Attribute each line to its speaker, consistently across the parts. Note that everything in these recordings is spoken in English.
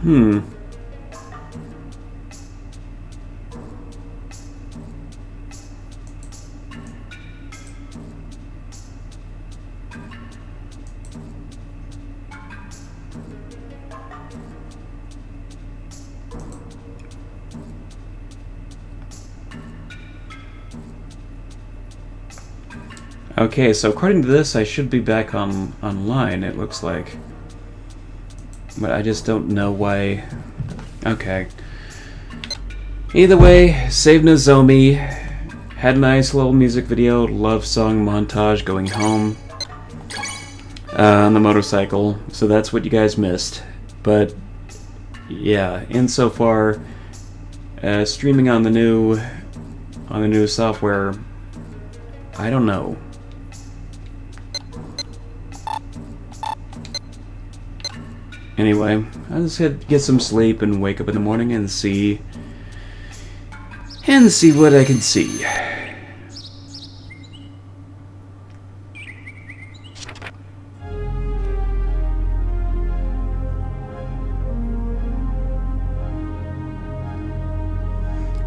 Speaker 1: Hmm. Okay, so according to this, I should be back online, it looks like. But I just don't know why. Okay. Either way, save Nozomi. Had a nice little music video, love song montage going home on the motorcycle. So that's what you guys missed. But yeah, insofar, streaming on the new software, I don't know. Anyway, I'll just get some sleep and wake up in the morning and see what I can see.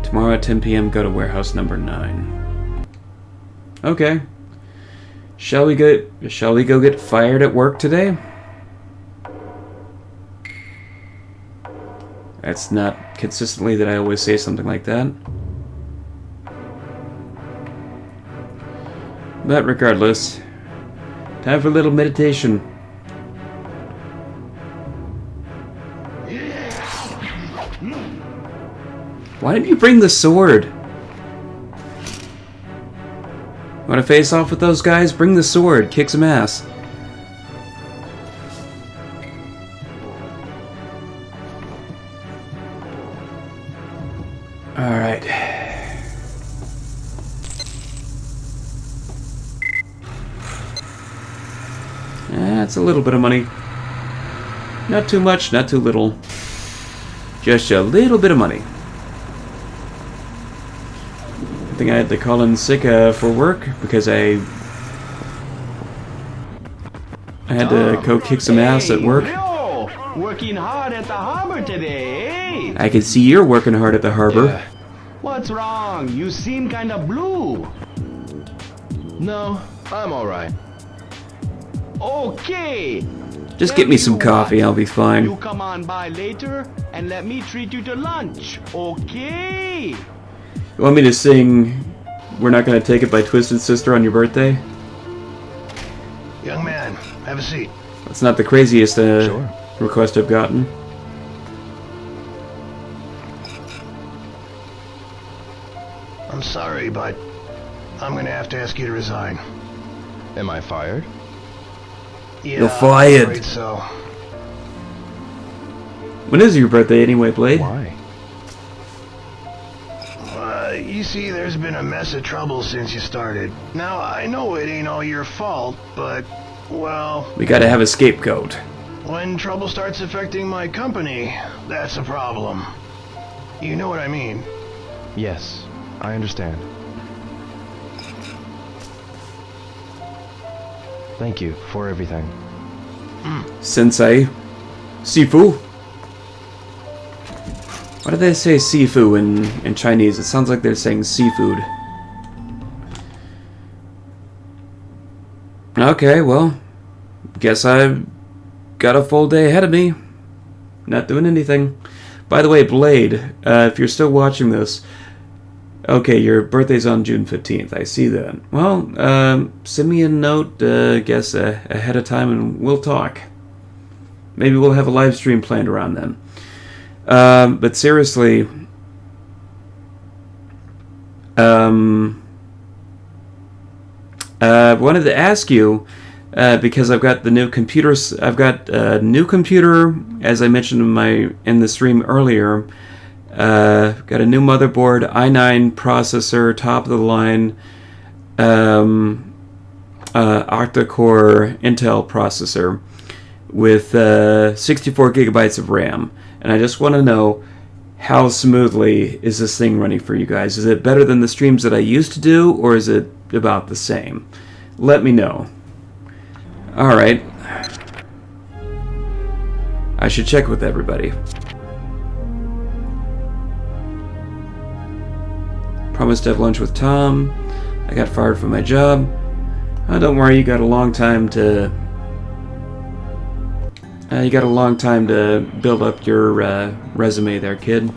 Speaker 1: Tomorrow at 10 p.m. go to warehouse number 9. Okay. Shall we go get fired at work today? That's not consistently that I always say something like that. But regardless, time for a little meditation. Why didn't you bring the sword? Want to face off with those guys? Bring the sword. Kick some ass. Alright. That's a little bit of money. Not too much, not too little. Just a little bit of money. I think I had to call in sick for work because I had to go kick some ass at work.
Speaker 2: Working hard at the harbor today, eh?
Speaker 1: I can see you're working hard at the harbor.
Speaker 2: Yeah. What's wrong? You seem kind of blue.
Speaker 3: No, I'm alright.
Speaker 2: Okay.
Speaker 1: Just get me some coffee, I'll be fine.
Speaker 2: You come on by later and let me treat you to lunch, okay?
Speaker 1: You want me to sing We're Not Gonna Take It by Twisted Sister on your birthday?
Speaker 3: Young man, have a seat.
Speaker 1: That's not the craziest
Speaker 3: Sure.
Speaker 1: request I've gotten.
Speaker 3: I'm sorry, but I'm gonna have to ask you to resign.
Speaker 4: Am I fired?
Speaker 3: Yeah,
Speaker 1: You're fired.
Speaker 3: I'm afraid so.
Speaker 1: When is your birthday anyway, Blade?
Speaker 4: Why?
Speaker 3: You see, there's been a mess of trouble since you started. Now, I know it ain't all your fault, but, well...
Speaker 1: We gotta have a scapegoat.
Speaker 3: When trouble starts affecting my company, that's a problem. You know what I mean?
Speaker 4: Yes, I understand. Thank you for everything.
Speaker 1: Sensei. Sifu? Why do they say Sifu in Chinese? It sounds like they're saying seafood. Okay, well, guess I've got a full day ahead of me. Not doing anything. By the way, Blade, if you're still watching this, okay, your birthday's on June 15th. I see that. Well, send me a note, guess, ahead of time, and we'll talk. Maybe we'll have a live stream planned around then. But seriously, wanted to ask you, because I've got the new computers. I've got a new computer, as I mentioned in the stream earlier. Got a new motherboard, i9 processor, top of the line, octa-core Intel processor with 64 gigabytes of RAM. And I just want to know, how smoothly is this thing running for you guys? Is it better than the streams that I used to do, or is it about the same? Let me know. Alright. I should check with everybody. Promised to have lunch with Tom. I got fired from my job. Oh, don't worry, you got a long time to... you got a long time to build up your resume there, kid.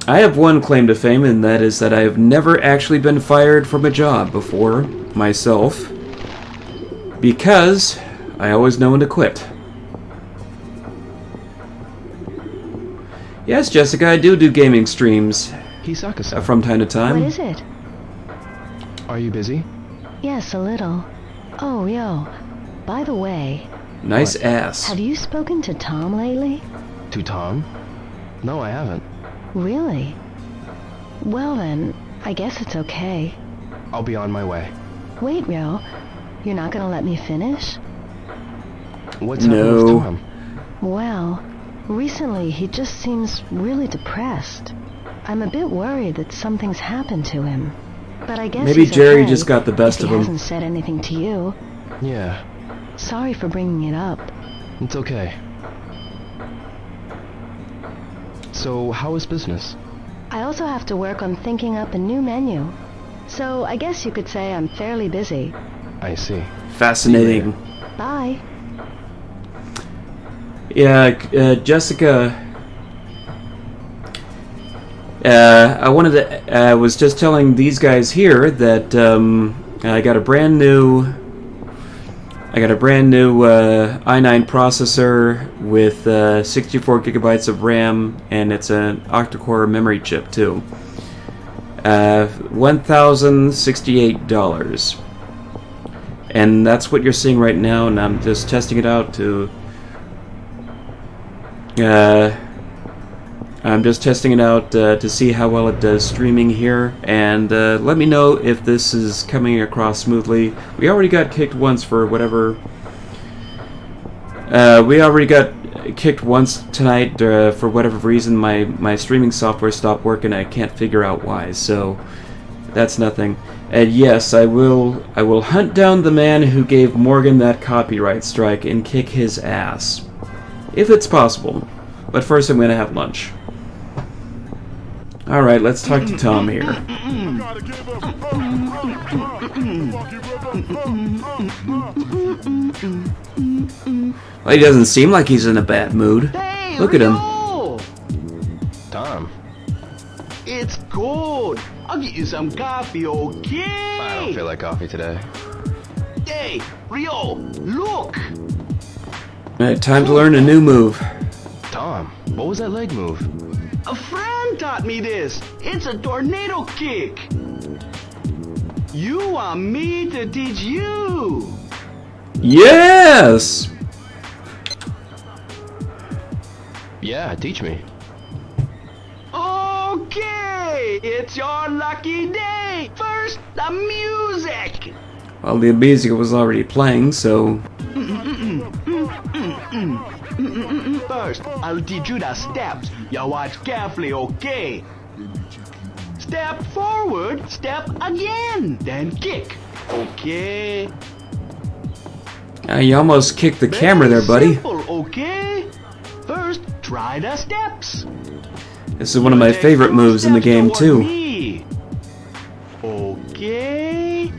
Speaker 1: I have one claim to fame, and that is that I have never actually been fired from a job before, myself, because I always know when to quit. Yes, Jessica, I do gaming streams
Speaker 4: Hisaka-san,
Speaker 1: from time to time.
Speaker 5: What is it?
Speaker 4: are you busy?
Speaker 5: Yes, a little. Oh, yo. By the way,
Speaker 1: Nice
Speaker 4: What?
Speaker 1: ass.
Speaker 5: have you spoken to Tom lately?
Speaker 4: To Tom? No, I haven't.
Speaker 5: Really? Well then, I guess it's okay.
Speaker 4: I'll be on my way.
Speaker 5: Wait, Ryo. You're not gonna let me finish?
Speaker 4: What's happening with
Speaker 1: No.
Speaker 4: Tom?
Speaker 5: Well, recently he just seems really depressed. I'm a bit worried that something's happened to him. But I guess
Speaker 1: Maybe
Speaker 5: he's
Speaker 1: Jerry
Speaker 5: okay
Speaker 1: just got the best
Speaker 5: if
Speaker 1: of
Speaker 5: he
Speaker 1: him.
Speaker 5: hasn't said anything to you.
Speaker 4: Yeah,
Speaker 5: Sorry for bringing it up.
Speaker 4: it's okay. So, how is business?
Speaker 5: I also have to work on thinking up a new menu. So I guess you could say I'm fairly busy.
Speaker 4: I see.
Speaker 1: Fascinating.
Speaker 5: Bye.
Speaker 1: Yeah, Jessica. I was just telling these guys here that I got a brand new i9 processor with 64 gigabytes of RAM, and it's an octa-core memory chip too. $1,068, and that's what you're seeing right now. And I'm just testing it out to. I'm just testing it out to see how well it does streaming here, and let me know if this is coming across smoothly. We already got kicked once for whatever. We already got kicked once tonight for whatever reason. My streaming software stopped working. I can't figure out why. So that's nothing. And yes, I will hunt down the man who gave Morgan that copyright strike and kick his ass, if it's possible. But first, I'm gonna have lunch. All right, let's talk to Tom here. Well, he doesn't seem like he's in a bad mood.
Speaker 2: Hey,
Speaker 1: Look at him.
Speaker 2: Rio!
Speaker 4: Tom,
Speaker 2: It's cold. I'll get you some coffee, okay?
Speaker 4: I don't feel like coffee today.
Speaker 2: Hey, Rio, look!
Speaker 1: Time to learn a new move.
Speaker 4: Tom, what was that leg move?
Speaker 2: A friend taught me this. It's a tornado kick. You want me to teach you?
Speaker 1: Yes!
Speaker 4: Yeah, teach me.
Speaker 2: Okay, it's your lucky day. First, the music.
Speaker 1: Well, the music was already playing, so...
Speaker 2: First, I'll teach you the steps. You watch carefully, okay? Step forward, step again, then kick. Okay?
Speaker 1: You almost kicked the camera there, buddy.
Speaker 2: Simple, okay? First, try the steps.
Speaker 1: This is one of my
Speaker 2: Take
Speaker 1: favorite
Speaker 2: two
Speaker 1: moves in the
Speaker 2: steps
Speaker 1: game,
Speaker 2: toward
Speaker 1: too.
Speaker 2: me. Okay?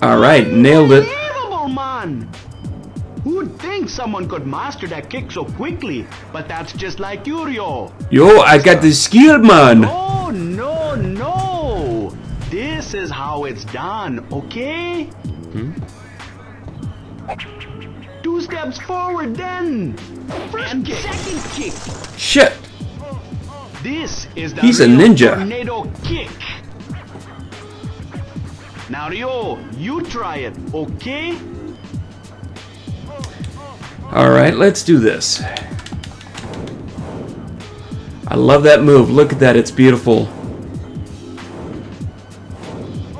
Speaker 1: Alright, nailed it.
Speaker 2: Unbelievable, man! Who'd think someone could master that kick so quickly? But that's just like Yurio.
Speaker 1: Yo, I got the skill, man!
Speaker 2: Oh, no, no! This is how it's done, okay? Two steps forward, then. First kick. Second kick.
Speaker 1: Shit!
Speaker 2: This is the
Speaker 1: He's a
Speaker 2: real
Speaker 1: ninja.
Speaker 2: tornado kick. Now, Ryo, you try it, okay?
Speaker 1: Alright, let's do this. I love that move. Look at that, it's beautiful.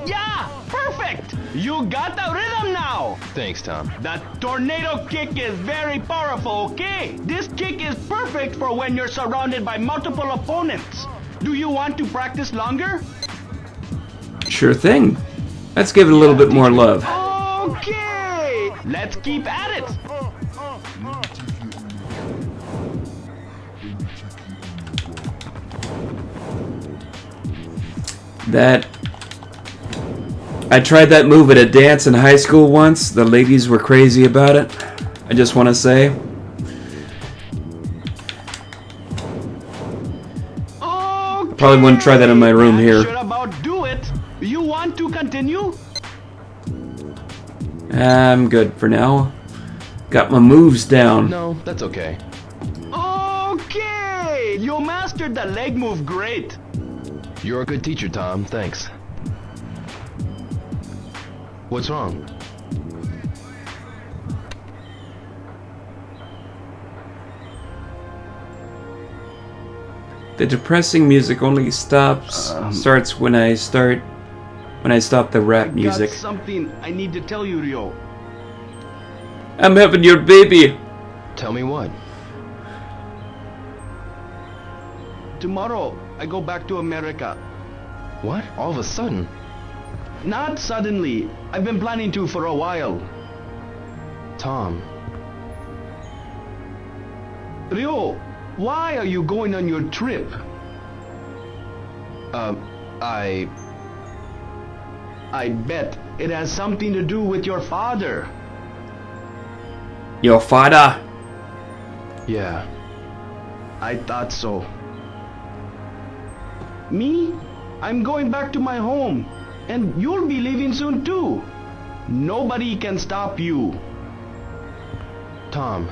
Speaker 2: Yeah, perfect! You got the rhythm now!
Speaker 4: Thanks, Tom.
Speaker 2: The tornado kick is very powerful, okay? This kick is perfect for when you're surrounded by multiple opponents. Do you want to practice longer?
Speaker 1: Sure thing. Let's give it a little bit more love.
Speaker 2: Okay, let's keep at it.
Speaker 1: That... I tried that move at a dance in high school once. The ladies were crazy about it. I just want to say.
Speaker 2: Okay,
Speaker 1: Probably wouldn't try that in my room
Speaker 2: that
Speaker 1: here.
Speaker 2: should about do it. You want to continue?
Speaker 1: I'm good for now. Got my moves down.
Speaker 4: No, that's okay.
Speaker 2: Okay, you mastered the leg move great.
Speaker 4: You're a good teacher, Tom. Thanks. What's wrong?
Speaker 1: The depressing music only starts when I stop the rap music.
Speaker 2: Got something I need to tell you, Ryo.
Speaker 1: I'm having your baby.
Speaker 4: Tell me what?
Speaker 2: Tomorrow, I go back to America.
Speaker 4: What? All of a sudden?
Speaker 2: Not suddenly. I've been planning to for a while.
Speaker 4: Tom.
Speaker 2: Ryo, why are you going on your trip? I bet it has something to do with your father.
Speaker 1: Your father?
Speaker 4: Yeah.
Speaker 2: I thought so. Me? I'm going back to my home. And you'll be leaving soon too. Nobody can stop you.
Speaker 4: Tom.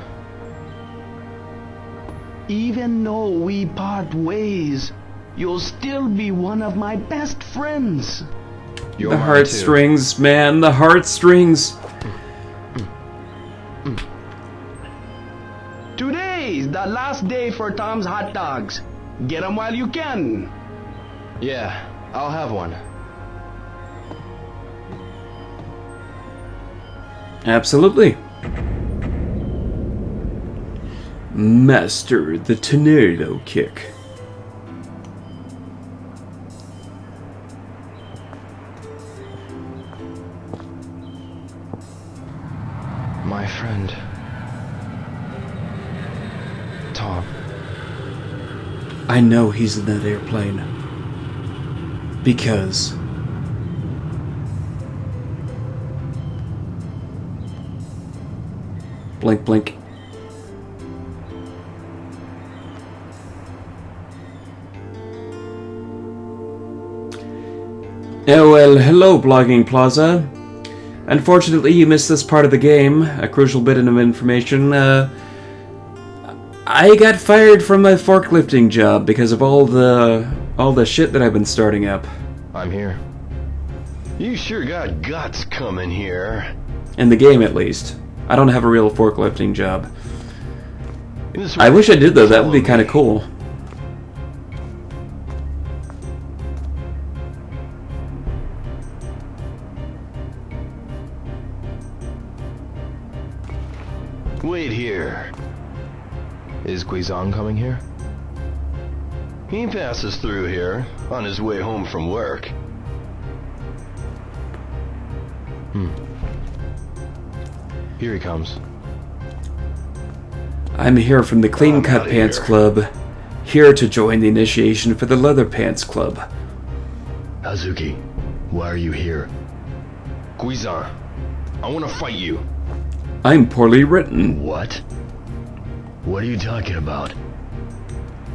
Speaker 2: Even though we part ways, you'll still be one of my best friends.
Speaker 4: You're
Speaker 1: The
Speaker 4: mine,
Speaker 1: heartstrings, man, the heartstrings.
Speaker 2: Today's the last day for Tom's hot dogs. Get 'em while you can.
Speaker 4: too. Yeah, I'll have one.
Speaker 1: Absolutely. Master the tornado kick.
Speaker 4: My friend. Tom.
Speaker 1: I know he's in that airplane. Because... Blink, blink. Oh, well, hello, Blogging Plaza. Unfortunately, you missed this part of the game, a crucial bit of information. I got fired from my forklifting job because of all the shit that I've been starting up.
Speaker 4: I'm here.
Speaker 3: You sure got guts coming here.
Speaker 1: In the game, at least. I don't have a real forklifting job.
Speaker 3: This
Speaker 1: I
Speaker 3: way.
Speaker 1: wish I did, though. That would be
Speaker 3: Follow
Speaker 1: kind of
Speaker 3: me.
Speaker 1: cool.
Speaker 3: Wait here.
Speaker 4: Is Guizong coming here?
Speaker 3: He passes through here on his way home from work.
Speaker 4: Here he comes.
Speaker 1: I'm here from the Clean
Speaker 3: I'm
Speaker 1: Cut
Speaker 3: outta
Speaker 1: Pants
Speaker 3: here.
Speaker 1: Club. Here to join the initiation for the Leather Pants Club.
Speaker 3: Hazuki, why are you here?
Speaker 4: Guizong, I want to fight you.
Speaker 1: I'm poorly written.
Speaker 3: What? What are you talking about?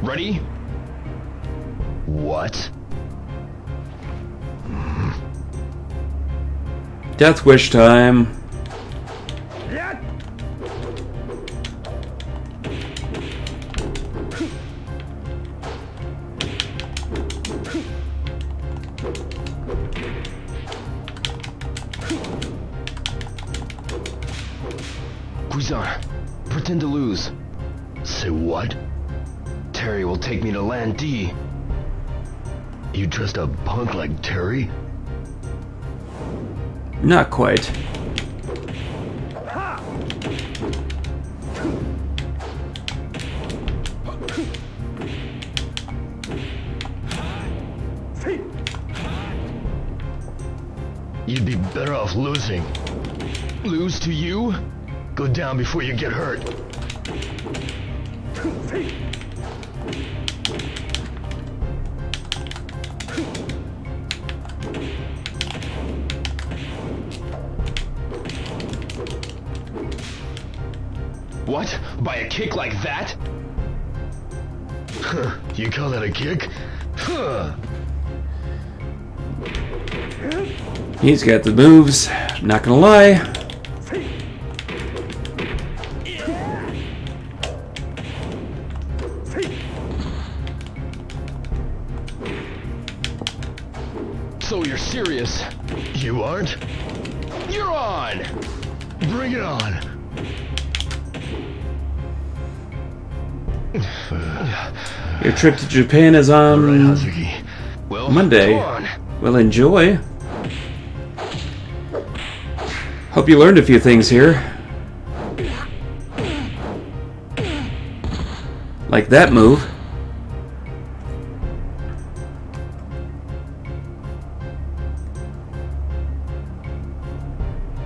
Speaker 4: Ready?
Speaker 3: What?
Speaker 1: Death wish time.
Speaker 4: Guizong, pretend to lose.
Speaker 3: Say what?
Speaker 4: Terry will take me to Land D.
Speaker 3: You trust a punk like Terry?
Speaker 1: Not quite.
Speaker 3: You'd be better off losing.
Speaker 4: Lose to you?
Speaker 3: Go down before you get hurt.
Speaker 4: What? By a kick like that?
Speaker 3: You call that a kick? Huh.
Speaker 1: He's got the moves. Not gonna lie.
Speaker 4: So you're serious?
Speaker 3: You aren't?
Speaker 4: You're on!
Speaker 3: Bring it on.
Speaker 1: Your trip to Japan is
Speaker 3: All right,
Speaker 1: on
Speaker 3: Hazuki.
Speaker 4: Well,
Speaker 1: Monday.
Speaker 4: come on.
Speaker 1: Well, enjoy. Hope you learned a few things here. Like that move.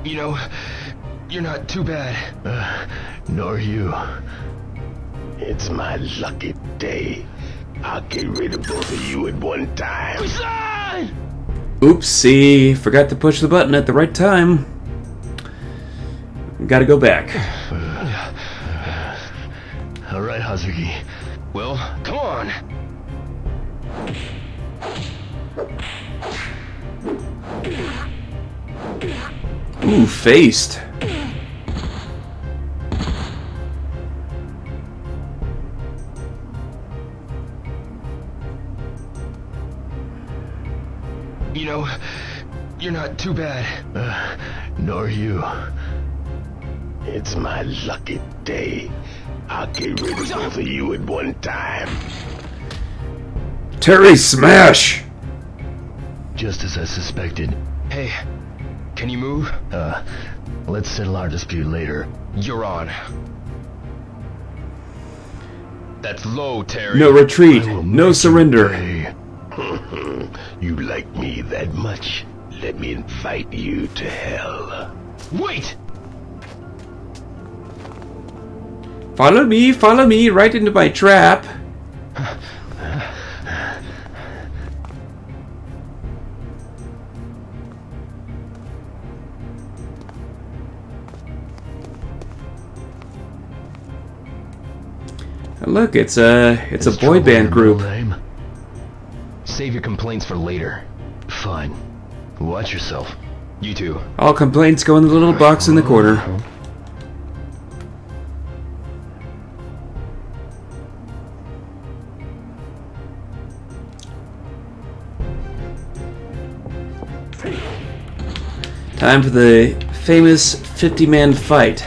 Speaker 4: You know, you're not too bad.
Speaker 3: Nor you. It's my lucky day. I'll get rid of both of you at one time.
Speaker 1: Oopsie. Forgot to push the button at the right time. Gotta go back.
Speaker 3: All right, Hazuki.
Speaker 4: Well, come on.
Speaker 1: Ooh, faced.
Speaker 4: You know, you're not too bad.
Speaker 3: Nor you. It's my lucky day. I'll get rid of both of you at one time.
Speaker 1: Terry smash!
Speaker 3: Just as I suspected.
Speaker 4: Hey, can you move?
Speaker 3: Let's settle our dispute later.
Speaker 4: You're on. That's low, Terry.
Speaker 1: No retreat.
Speaker 3: I will
Speaker 1: No
Speaker 3: make
Speaker 1: surrender.
Speaker 3: you pay. You like me that much? Let me invite you to hell.
Speaker 4: Wait!
Speaker 1: Follow me right into my trap. Look, it's a boy band group.
Speaker 3: Name?
Speaker 4: Save your complaints for later.
Speaker 3: Fine. Watch yourself.
Speaker 4: You too.
Speaker 1: All complaints go in the little box in the corner. Time for the famous 50-man fight.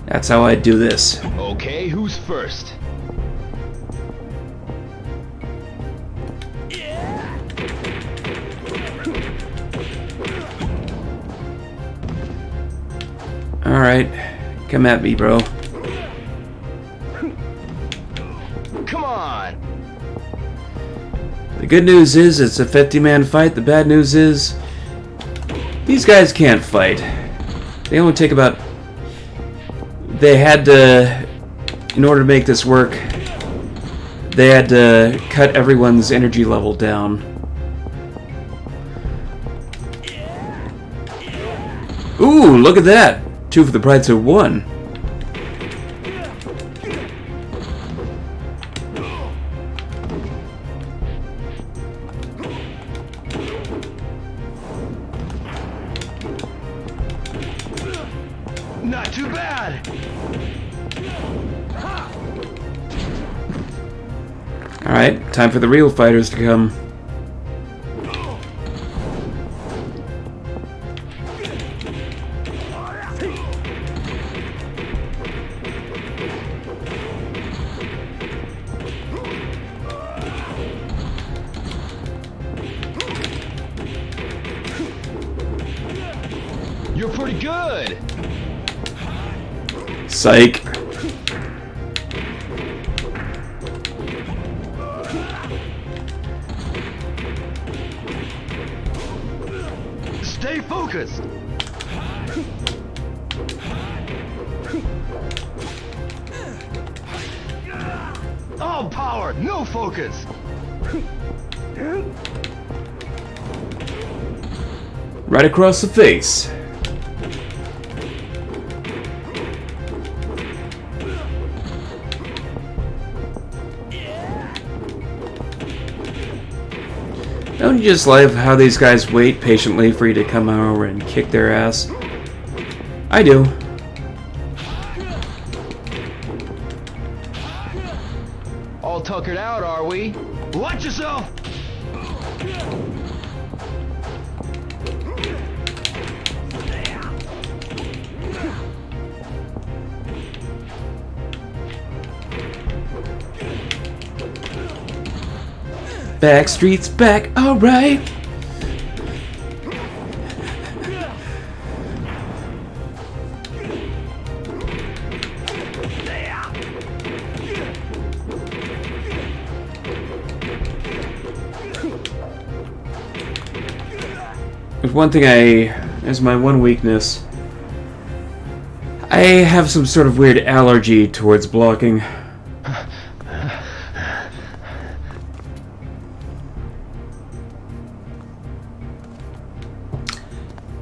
Speaker 1: That's how I do this.
Speaker 4: Okay, who's first?
Speaker 1: Alright, come at me, bro.
Speaker 4: Come on!
Speaker 1: The good news is it's a 50-man fight. The bad news is these guys can't fight. They only take about... They had to... In order to make this work, they had to cut everyone's energy level down. Ooh, look at that! 2 for the price of 1.
Speaker 3: Not too bad.
Speaker 1: Alright, time for the real fighters to come.
Speaker 4: You're pretty good!
Speaker 1: Psych.
Speaker 3: Stay focused. All power, no focus.
Speaker 1: Right across the face. Don't you just love how these guys wait patiently for you to come over and kick their ass? I do.
Speaker 2: All tuckered out, are we? Watch yourself!
Speaker 1: Backstreet's back, alright. If one thing is my one weakness, I have some sort of weird allergy towards blocking.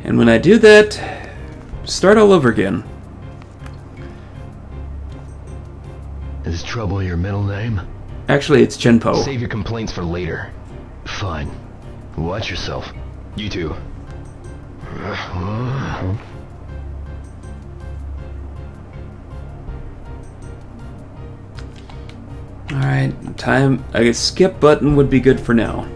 Speaker 1: And when I do that, start all over again.
Speaker 3: Is Trouble your middle name?
Speaker 1: Actually, it's Chenpo.
Speaker 4: Save your complaints for later.
Speaker 3: Fine. Watch yourself.
Speaker 4: You too.
Speaker 1: Alright, time. A skip button would be good for now.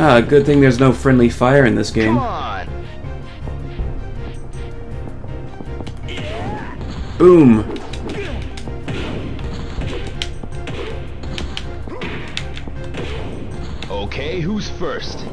Speaker 1: Ah, good thing there's no friendly fire in this game.
Speaker 2: Come on!
Speaker 1: Boom!
Speaker 4: Okay, who's first?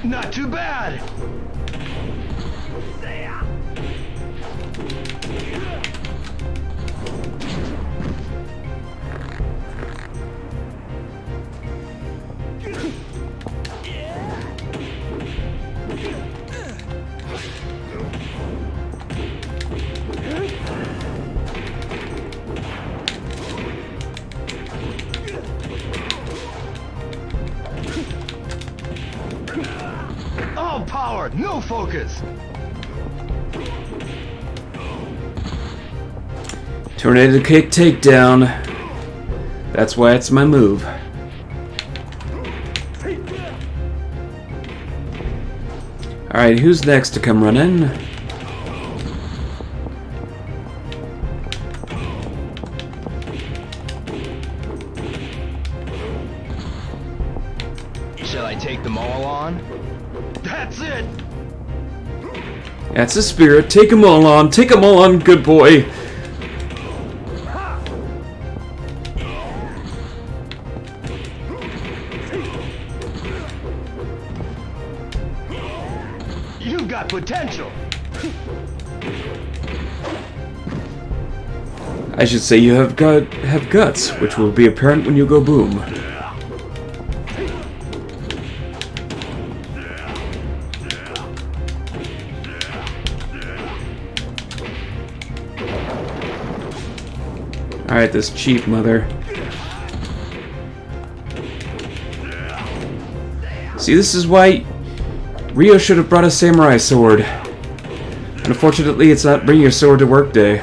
Speaker 2: Not too bad! All power, no focus!
Speaker 1: Tornado kick takedown. That's why it's my move. Alright, who's next to come run in?
Speaker 4: Shall I take them all on?
Speaker 2: That's it!
Speaker 1: That's the spirit. Take them all on. Take them all on, good boy.
Speaker 2: You've got potential!
Speaker 1: I should say you have guts, which will be apparent when you go boom. Alright, this cheap mother. See, this is why Rio should have brought a samurai sword. Unfortunately, it's not bring your sword to work day.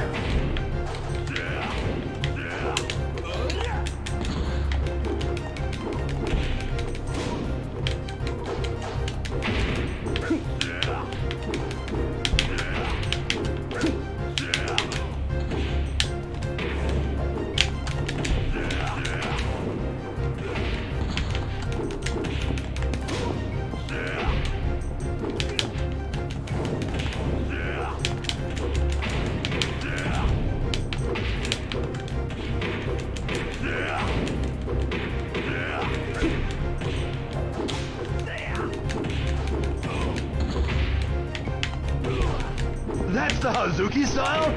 Speaker 3: the Hazuki style?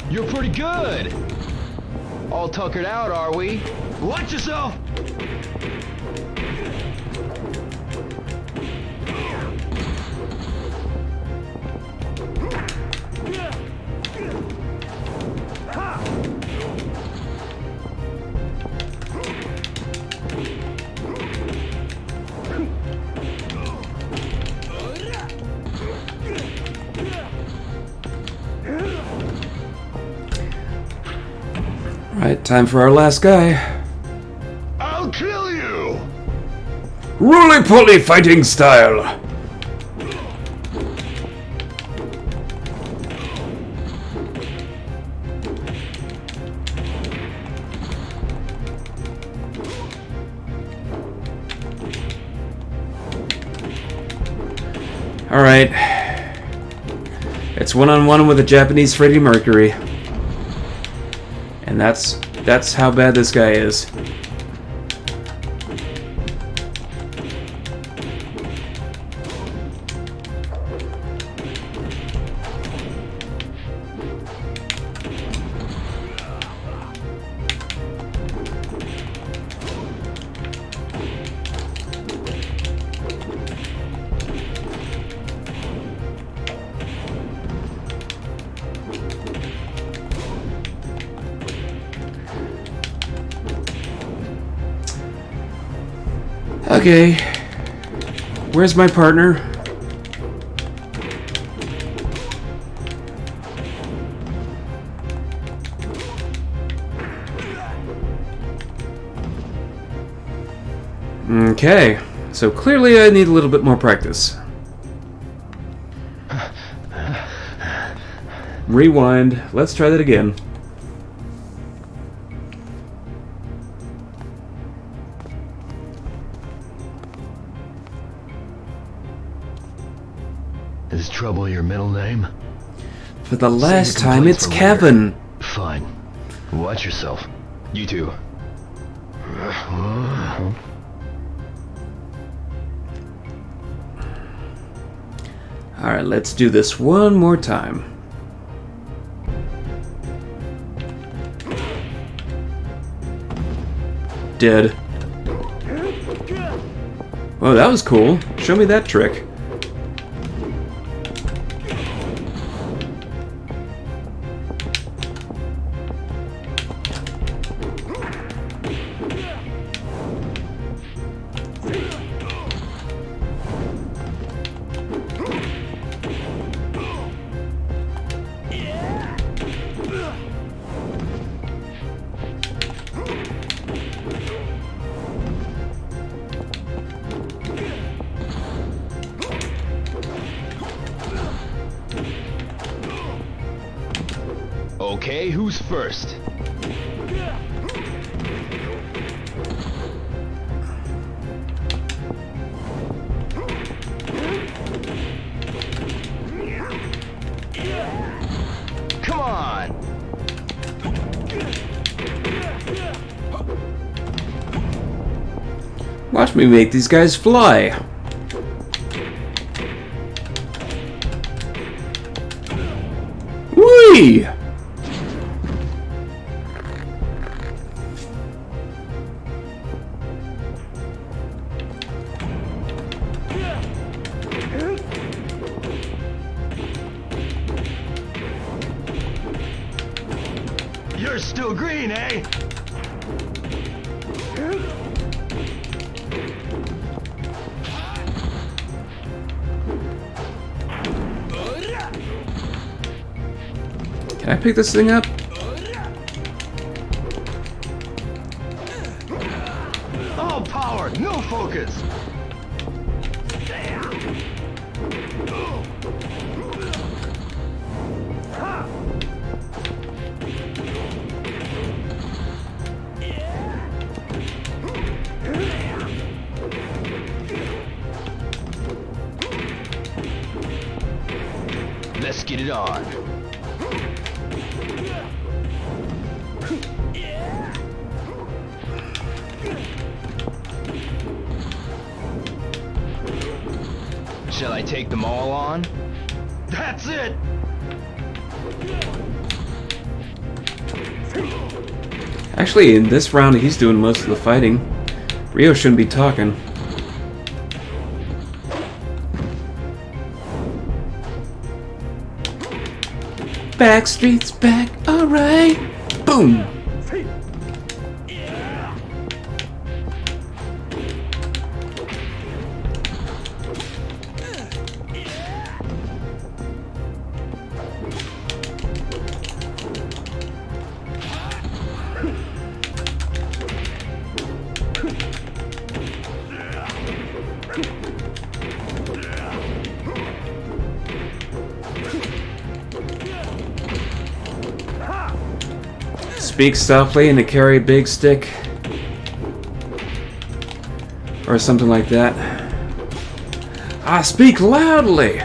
Speaker 2: You're pretty good. All tuckered out, are we?
Speaker 3: Watch yourself!
Speaker 1: Right, time for our last guy.
Speaker 3: I'll kill you!
Speaker 1: Roly-poly fighting style! Alright. It's one-on-one with a Japanese Freddie Mercury. And that's how bad this guy is. Okay, where's my partner? Okay, so clearly I need a little bit more practice. Rewind, let's try that again.
Speaker 3: Is Trouble your middle name?
Speaker 1: For the
Speaker 3: Save
Speaker 1: last
Speaker 3: your
Speaker 1: time,
Speaker 3: complaints
Speaker 1: it's
Speaker 3: for later.
Speaker 1: Kevin.
Speaker 3: Fine. Watch yourself.
Speaker 4: You too.
Speaker 1: Alright, let's do this one more time. Dead. Oh, that was cool. Show me that trick.
Speaker 4: Okay, who's first?
Speaker 2: Come on.
Speaker 1: Watch me make these guys fly. Whee!
Speaker 3: You're still green, eh?
Speaker 1: Can I pick this thing up?
Speaker 3: All power, no focus!
Speaker 4: get it on. Shall I take them all on?
Speaker 2: That's it!
Speaker 1: Actually, in this round, he's doing most of the fighting. Rio shouldn't be talking. Backstreet's back, alright! Boom! Speak softly and to carry a big stick. Or something like that. I speak loudly!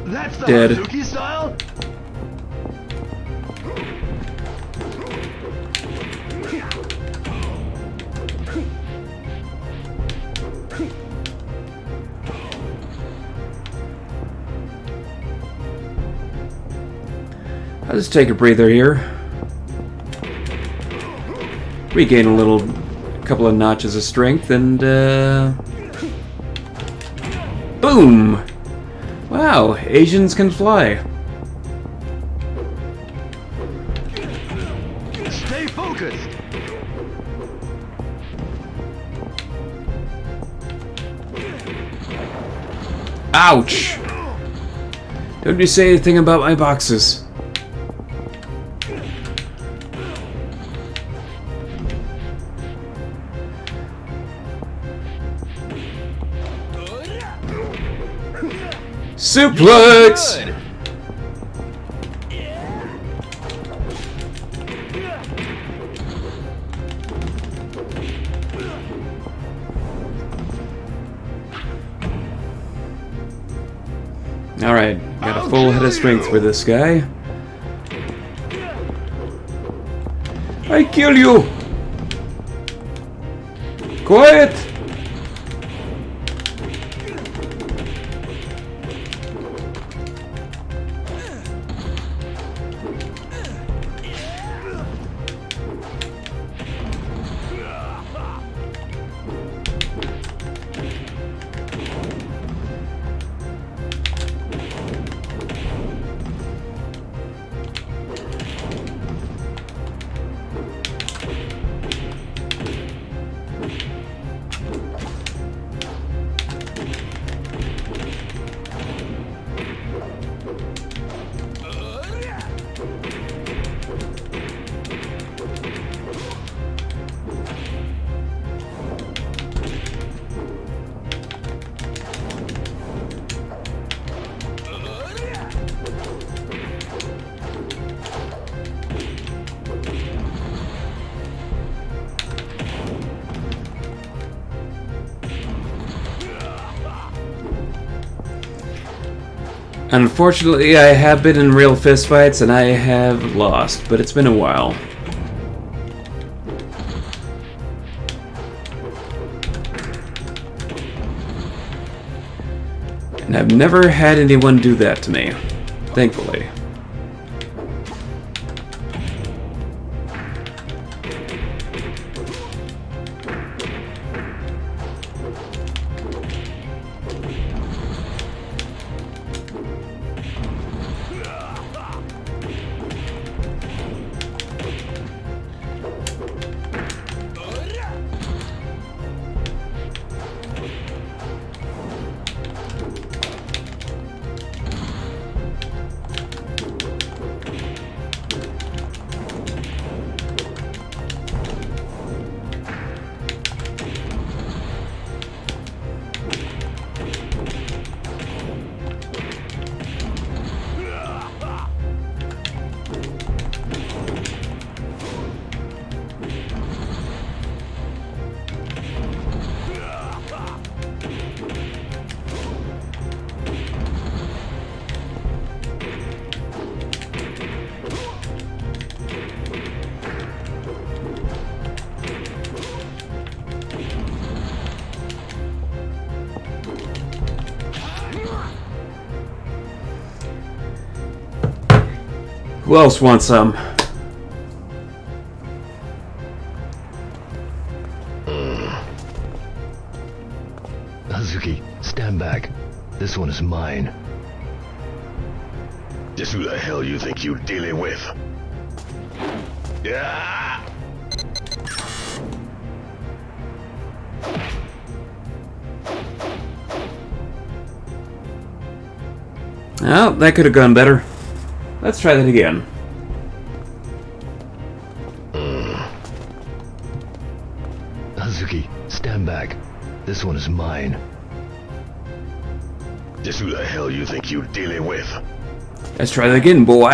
Speaker 2: That's the
Speaker 1: Dead.
Speaker 2: Hazuki style?
Speaker 1: I'll just take a breather here. Regain a couple of notches of strength and, boom! Wow, Asians can fly.
Speaker 2: Stay focused!
Speaker 1: Ouch! Don't you say anything about my boxes. Suplex!
Speaker 4: Good.
Speaker 1: Alright, got a full head of strength for this guy. I kill you! Quiet! Unfortunately, I have been in real fistfights and I have lost, but it's been a while. And I've never had anyone do that to me, thankfully. Who else wants some?
Speaker 3: Hazuki, stand back. This one is mine. Just who the hell you think you're dealing with? Yeah.
Speaker 1: Oh, that could have gone better. Let's try that again.
Speaker 3: Hazuki, stand back. This one is mine. Just who the hell you think you're dealing with?
Speaker 1: Let's try that again, boy.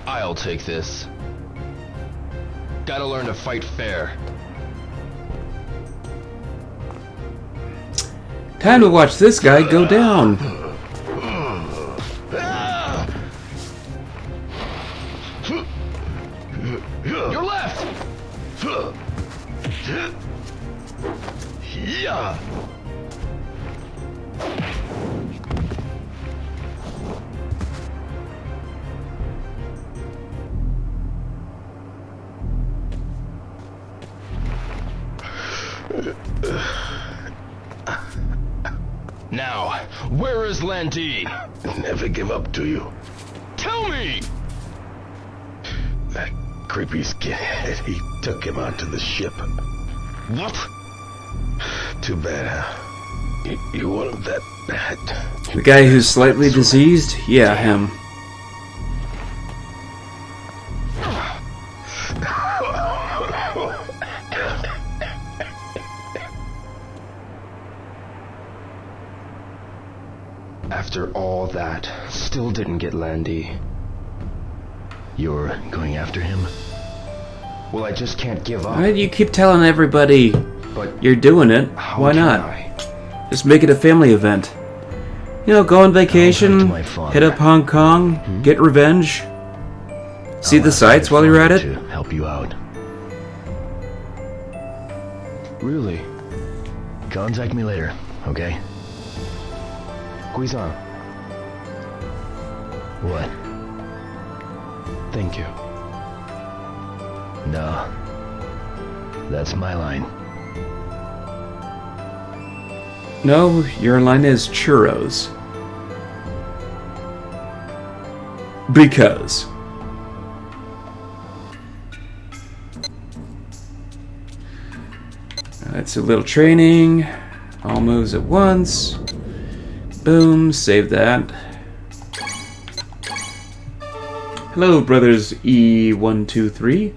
Speaker 4: I'll take this. Gotta learn to fight fair.
Speaker 1: Time to watch this guy go down.
Speaker 4: Your left!
Speaker 3: Yeah.
Speaker 4: Now, where is Landy?
Speaker 3: Never give up, do you?
Speaker 4: Tell me!
Speaker 3: That creepy skinhead, he took him onto the ship.
Speaker 4: What?
Speaker 3: Too bad, huh? You want him that bad?
Speaker 1: The guy who's slightly diseased? Yeah, him.
Speaker 4: After all that, still didn't get Landy.
Speaker 3: You're going after him?
Speaker 4: Well, I just can't give up.
Speaker 1: Why do you keep telling everybody
Speaker 4: But
Speaker 1: you're doing it?
Speaker 4: how
Speaker 1: Why
Speaker 4: can
Speaker 1: not?
Speaker 4: I?
Speaker 1: Just make it a family event. You know, go on vacation,
Speaker 3: my father.
Speaker 1: hit up Hong Kong, get revenge, see
Speaker 3: I'll
Speaker 1: the
Speaker 3: ask
Speaker 1: sights
Speaker 3: my
Speaker 1: while you're at
Speaker 3: father
Speaker 1: it.
Speaker 3: to help you out.
Speaker 4: Really?
Speaker 3: Contact me later, okay?
Speaker 4: Guizan,
Speaker 3: What?
Speaker 4: thank you.
Speaker 3: No. That's my line.
Speaker 1: No, your line is churros. Because. That's a little training. All moves at once. Boom, save that. Hello, brothers E123.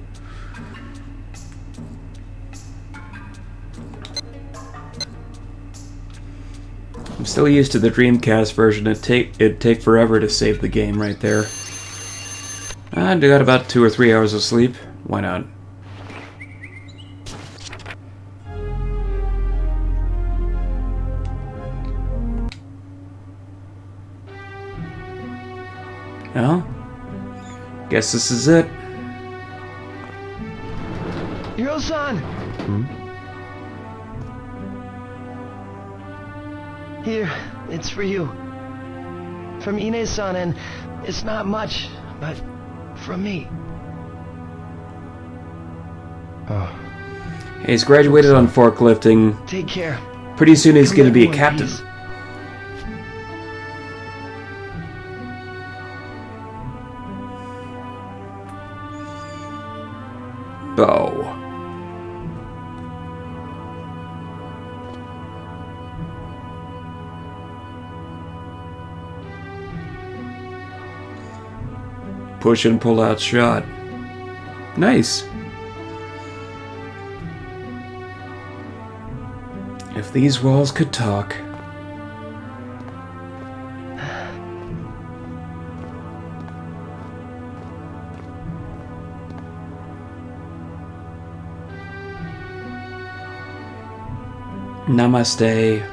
Speaker 1: I'm still used to the Dreamcast version. It'd take forever to save the game right there. I got about 2 or 3 hours of sleep. Why not? Well, guess this is it.
Speaker 6: Hiro-san! Here, it's for you. From Ine-san, and it's not much, but from me.
Speaker 1: He's graduated on forklifting.
Speaker 6: Take care.
Speaker 1: Pretty soon he's
Speaker 6: Come
Speaker 1: gonna
Speaker 6: back
Speaker 1: be a
Speaker 6: in one
Speaker 1: captain.
Speaker 6: piece.
Speaker 1: Bow. Push and pull out shot. Nice. If these walls could talk. Namaste.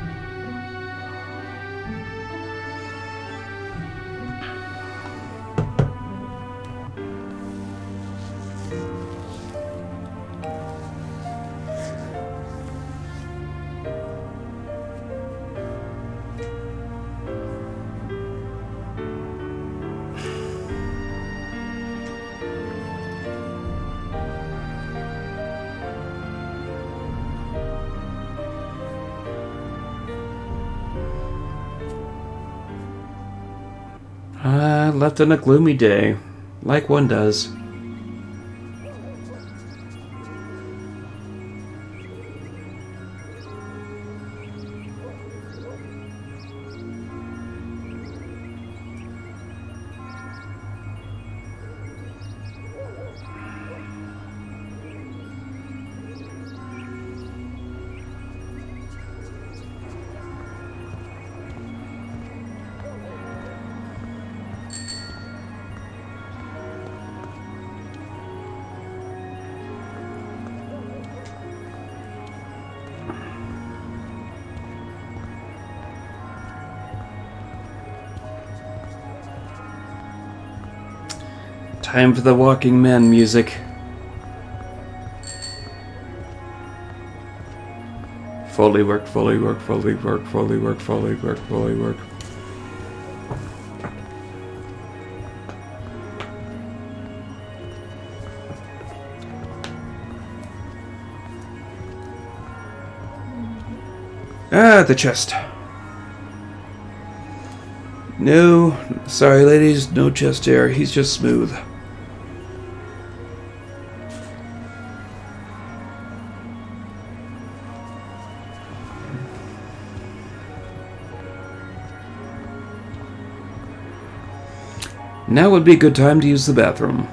Speaker 1: left on a gloomy day, like one does. Time for the Walking Man music. Foley work, Foley work, Foley work, Foley work, Foley work, Foley work. Ah, the chest. No, sorry ladies, no chest hair, he's just smooth. Now would be a good time to use the bathroom.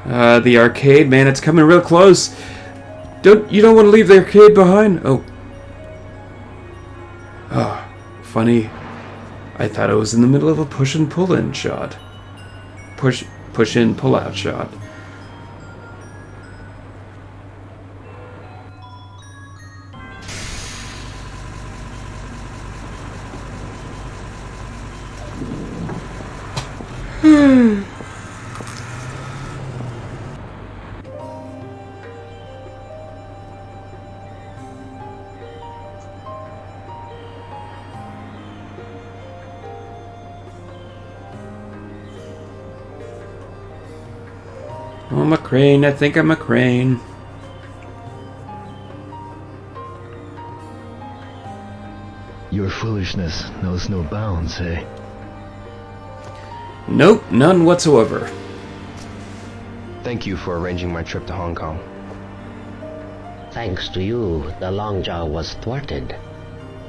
Speaker 1: The arcade, man, it's coming real close. You don't want to leave the arcade behind? Oh. Ah, funny. I thought I was in the middle of a push and pull in shot. Push in, pull out shot. Oh, I'm a crane. I think I'm a crane.
Speaker 3: Your foolishness knows no bounds, eh?
Speaker 1: Nope, none whatsoever.
Speaker 4: Thank you for arranging my trip to Hong Kong.
Speaker 7: Thanks to you, the Longjaw was thwarted.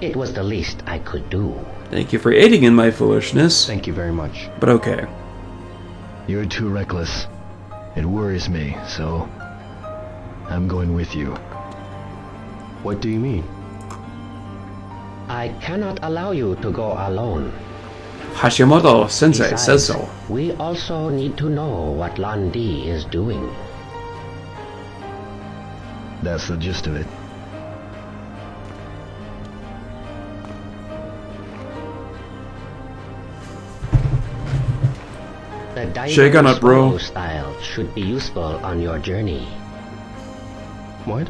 Speaker 7: It was the least I could do.
Speaker 1: Thank you for aiding in my foolishness.
Speaker 4: Thank you very much.
Speaker 1: But okay.
Speaker 3: You're too reckless. It worries me, so I'm going with you.
Speaker 4: What do you mean?
Speaker 7: I cannot allow you to go alone.
Speaker 1: Hashimoto Sensei
Speaker 7: Besides,
Speaker 1: says so.
Speaker 7: We also need to know what Lan Di is doing.
Speaker 3: That's the gist of it.
Speaker 7: The
Speaker 1: Shake on it, bro.
Speaker 7: Swallow style should be useful on your journey.
Speaker 4: What?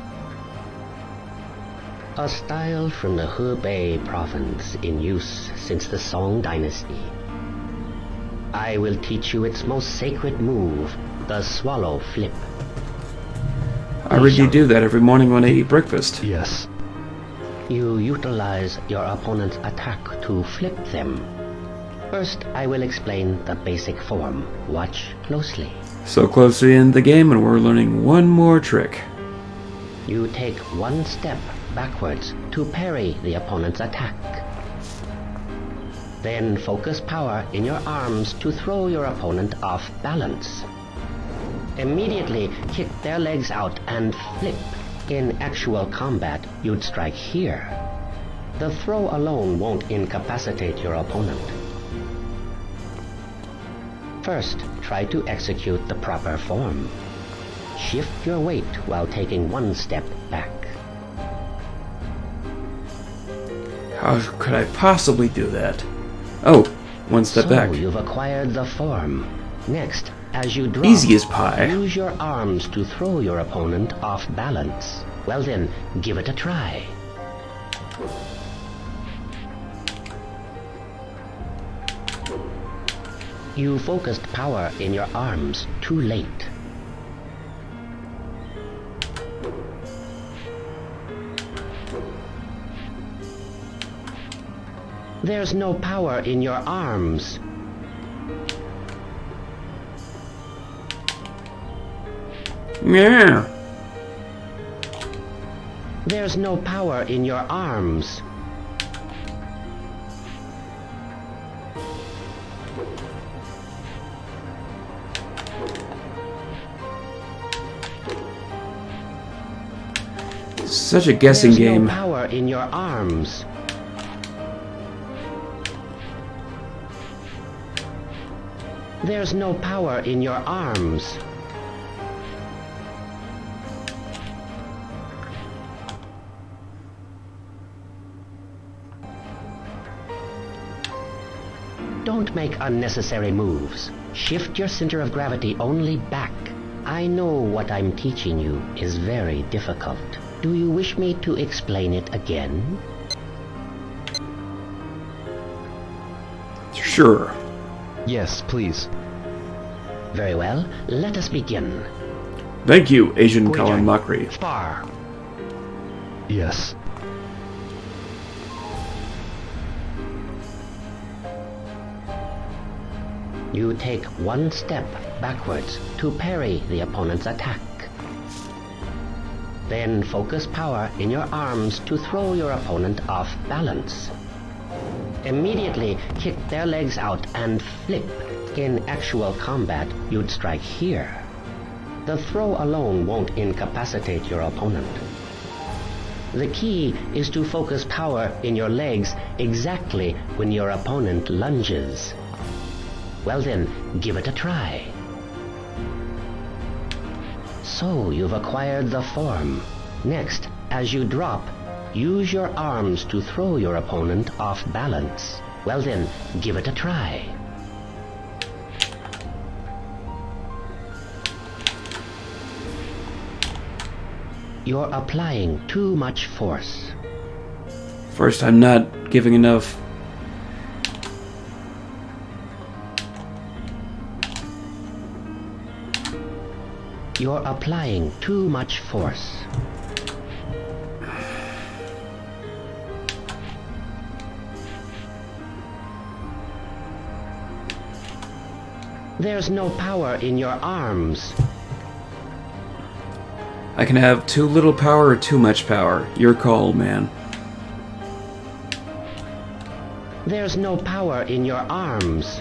Speaker 7: A style from the Hebei province in use since the Song dynasty. I will teach you its most sacred move, the swallow flip.
Speaker 1: I already do that every morning when I eat breakfast.
Speaker 3: Yes.
Speaker 7: You utilize your opponent's attack to flip them. First, I will explain the basic form. Watch closely.
Speaker 1: So close to the end of the game and we're learning one more trick.
Speaker 7: You take one step backwards to parry the opponent's attack. Then focus power in your arms to throw your opponent off balance. Immediately kick their legs out and flip. In actual combat, you'd strike here. The throw alone won't incapacitate your opponent. First, try to execute the proper form. Shift your weight while taking one step back.
Speaker 1: How could I possibly do that? Oh, one step back.
Speaker 7: So you've acquired the form. Next, as you drop,
Speaker 1: Easy as pie.
Speaker 7: use your arms to throw your opponent off balance. Well then, give it a try. You focused power in your arms too late. There's no power in your arms.
Speaker 1: Yeah.
Speaker 7: There's no power in your arms.
Speaker 1: Such a guessing
Speaker 7: There's
Speaker 1: game.
Speaker 7: no power in your arms. There's no power in your arms. Don't make unnecessary moves. Shift your center of gravity only back. I know what I'm teaching you is very difficult. Do you wish me to explain it again?
Speaker 1: Sure.
Speaker 4: Yes, please.
Speaker 7: Very well, let us begin.
Speaker 1: Thank you, Asian
Speaker 6: Boy
Speaker 1: Colin
Speaker 6: Jack.
Speaker 1: Mockery.
Speaker 6: Spar.
Speaker 3: Yes.
Speaker 7: You take one step backwards to parry the opponent's attack. Then focus power in your arms to throw your opponent off balance. Immediately kick their legs out and flip. In actual combat, you'd strike here. The throw alone won't incapacitate your opponent. The key is to focus power in your legs exactly when your opponent lunges. Well then, give it a try. So you've acquired the form. Next, as you drop, use your arms to throw your opponent off balance. Well then, give it a try. You're applying too much force.
Speaker 1: First, I'm not giving enough.
Speaker 7: You're applying too much force. There's no power in your arms.
Speaker 1: I can have too little power or too much power. Your call, man.
Speaker 7: There's no power in your arms.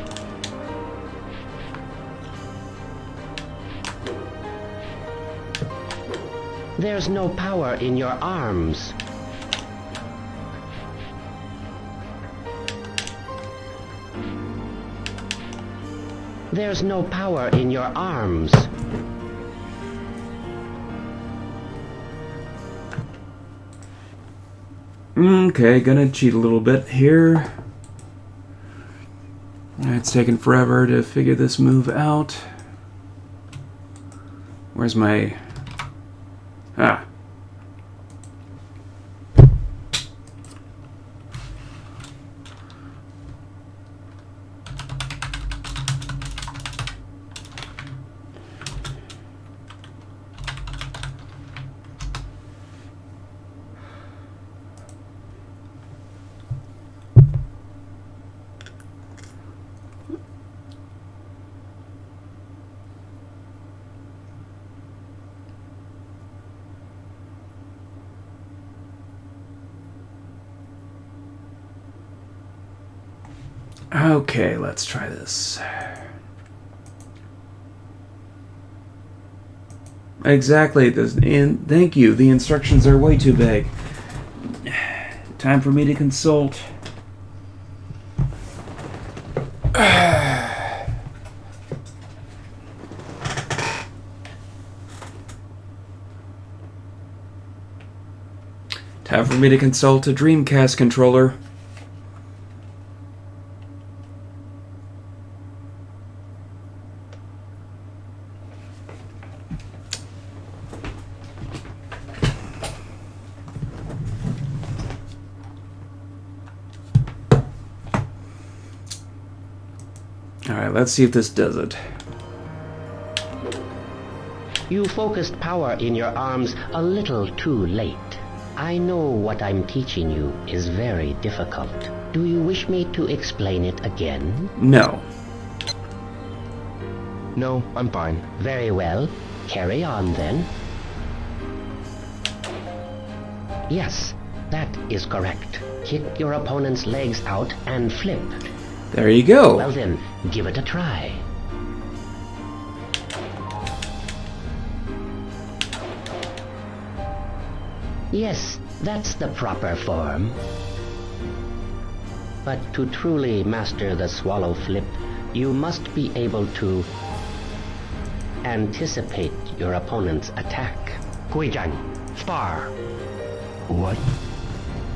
Speaker 7: There's no power in your arms. There's no power in your arms.
Speaker 1: Okay, gonna cheat a little bit here. It's taken forever to figure this move out. Where's my... Ah. Okay, let's try this. Exactly. Thank you. The instructions are way too vague. Time for me to consult. Time for me to consult a Dreamcast controller. Alright, let's see if this does it.
Speaker 7: You focused power in your arms a little too late. I know what I'm teaching you is very difficult. Do you wish me to explain it again?
Speaker 1: No.
Speaker 4: No, I'm fine.
Speaker 7: Very well. Carry on then. Yes, that is correct. Kick your opponent's legs out and flip.
Speaker 1: There you go.
Speaker 7: Well then, give it a try. Yes, that's the proper form. But to truly master the swallow flip, you must be able to anticipate your opponent's attack.
Speaker 6: Guijan, spar.
Speaker 3: What?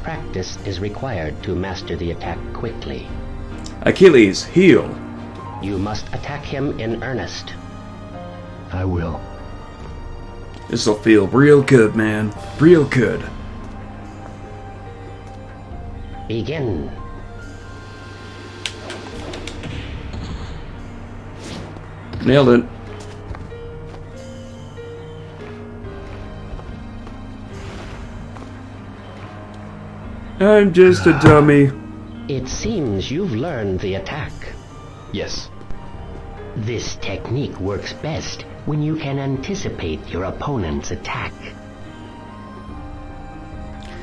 Speaker 7: Practice is required to master the attack quickly.
Speaker 1: Achilles, heal.
Speaker 7: You must attack him in earnest.
Speaker 3: I will.
Speaker 1: This'll feel real good, man. Real good.
Speaker 7: Begin.
Speaker 1: Nailed it. I'm just a dummy.
Speaker 7: It seems you've learned the attack.
Speaker 4: Yes.
Speaker 7: This technique works best when you can anticipate your opponent's attack.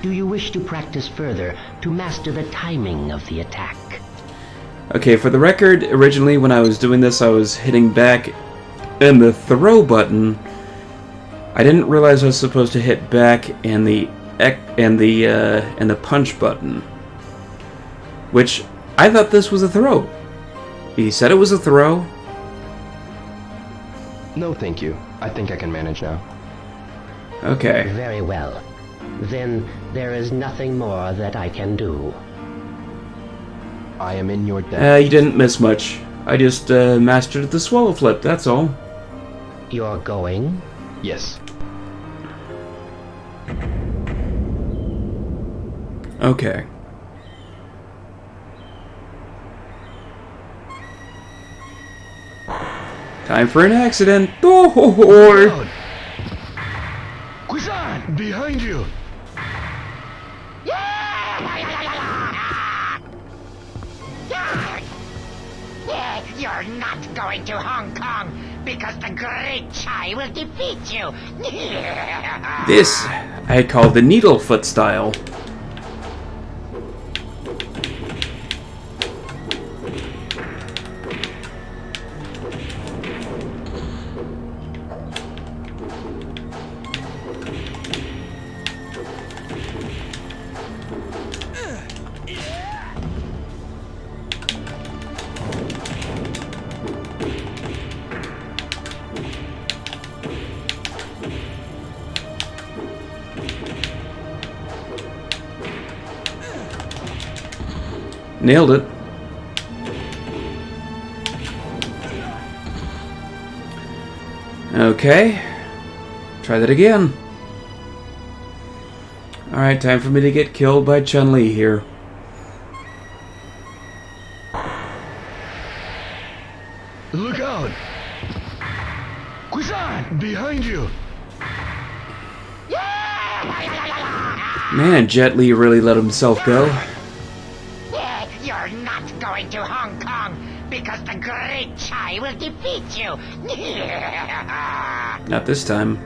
Speaker 7: Do you wish to practice further to master the timing of the attack?
Speaker 1: Okay, for the record, originally when I was doing this, I was hitting back and the throw button. I didn't realize I was supposed to hit back and the punch button, which I thought this was a throw. He said it was a throw.
Speaker 4: No, thank you. I think I can manage now.
Speaker 1: Okay.
Speaker 7: Very well. Then there is nothing more that I can do.
Speaker 4: I am in your debt.
Speaker 1: You didn't miss much. I just mastered the swallow flip, that's all.
Speaker 7: You're going?
Speaker 4: Yes.
Speaker 1: Okay. Time for an accident. Oh,
Speaker 3: Guijan! Behind you!
Speaker 8: You're not going to Hong Kong because the Great Chai will defeat you.
Speaker 1: this I call the needlefoot style. Nailed it. Okay. Try that again. Alright, time for me to get killed by Chun-Li here.
Speaker 3: Look out! Guijan! Behind you!
Speaker 1: Man, Jet Li really let himself go.
Speaker 8: You're not going to Hong Kong because the Great Chai will defeat you.
Speaker 1: Not this time.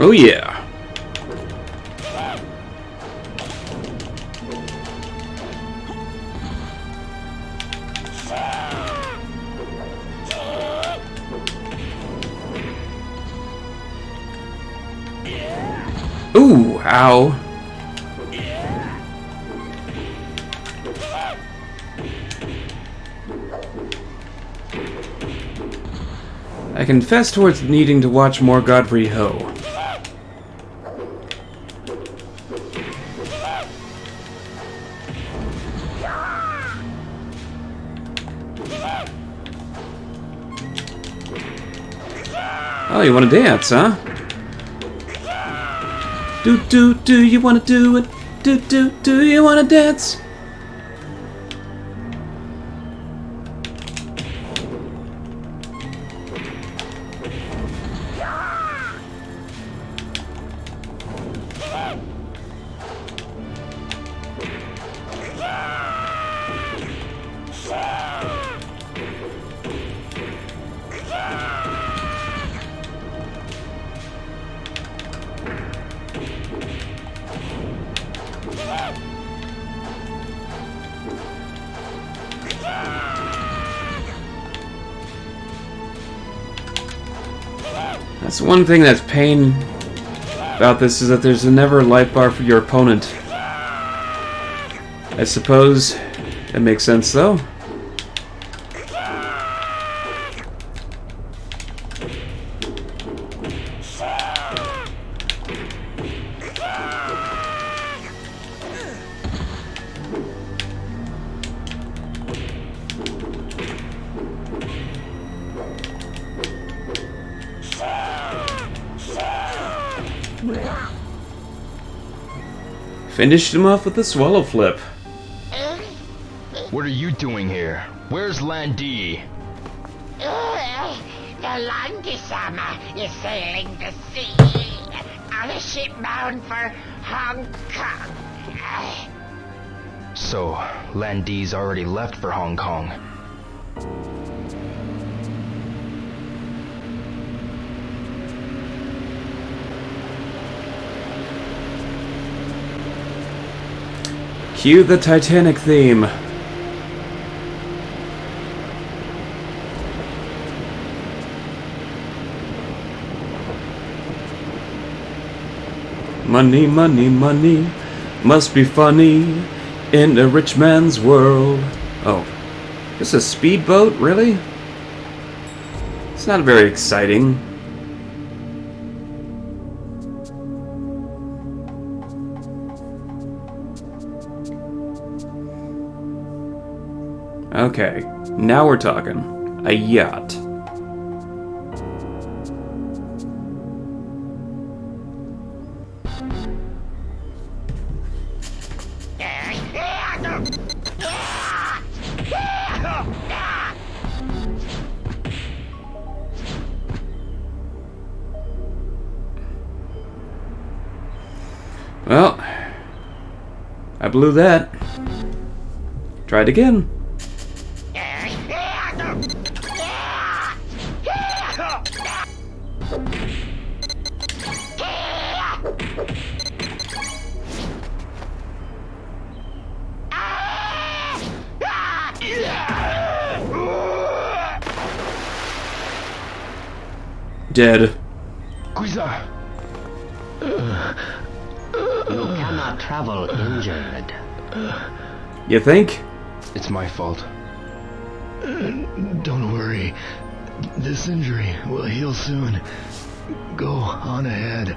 Speaker 1: Oh yeah. Ooh, ow. I confess towards needing to watch more Godfrey Ho. Oh, you want to dance, huh? Do you want to do it? Do you want to dance? That's one thing that's pain about this, is that there's never a life bar for your opponent. I suppose it makes sense though. Finished him off with a swallow flip.
Speaker 4: What are you doing here? Where's Landy?
Speaker 8: The Landy-sama is sailing the sea on a ship bound for Hong Kong.
Speaker 4: So, Landy's already left for Hong Kong.
Speaker 1: Cue the Titanic theme. Money, money, money, must be funny in a rich man's world. Oh, this is a speedboat, really? It's not very exciting. Okay, now we're talking. A yacht. Well, I blew that. Try it again. Dead.
Speaker 3: Guiza!
Speaker 7: You cannot travel injured.
Speaker 1: You think?
Speaker 4: It's my fault.
Speaker 3: Don't worry. This injury will heal soon. Go on ahead.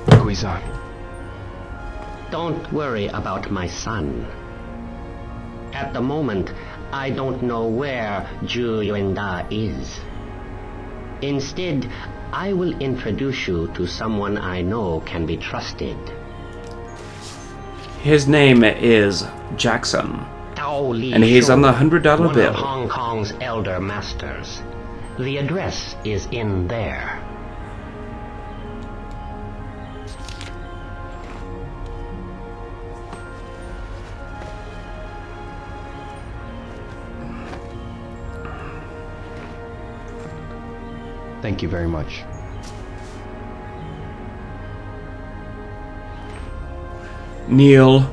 Speaker 4: Guiza.
Speaker 7: Don't worry about my son. At the moment, I don't know where Zhu Yuanda is. Instead, I will introduce you to someone I know can be trusted.
Speaker 1: His name is Jackson.
Speaker 7: Tao Li
Speaker 1: And he's
Speaker 7: Shou,
Speaker 1: on the $100
Speaker 7: one
Speaker 1: bill.
Speaker 7: of Hong Kong's elder masters. The address is in there.
Speaker 4: Thank you very much.
Speaker 1: Kneel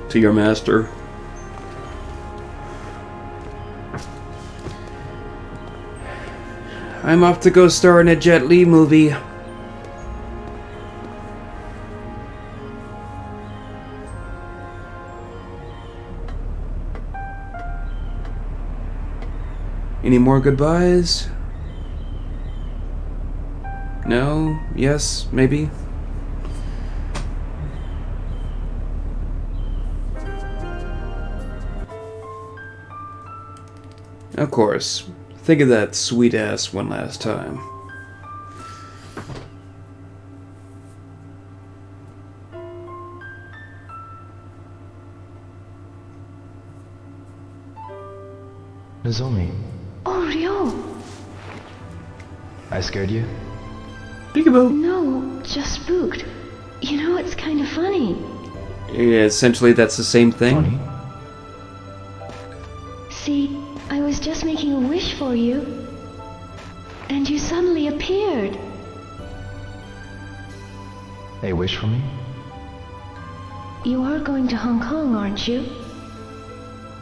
Speaker 1: to your master. I'm off to go star in a Jet Li movie. Any more goodbyes? No? Yes? Maybe? Of course. Think of that sweet ass one last time.
Speaker 4: Nozomi,
Speaker 5: Oh, Ryo!
Speaker 4: I scared you?
Speaker 1: Peekaboo!
Speaker 5: No, just spooked. You know, it's kind of funny.
Speaker 1: Yeah, essentially that's the same thing.
Speaker 4: Funny.
Speaker 5: See, I was just making a wish for you. And you suddenly appeared.
Speaker 4: A wish for me?
Speaker 5: You are going to Hong Kong, aren't you?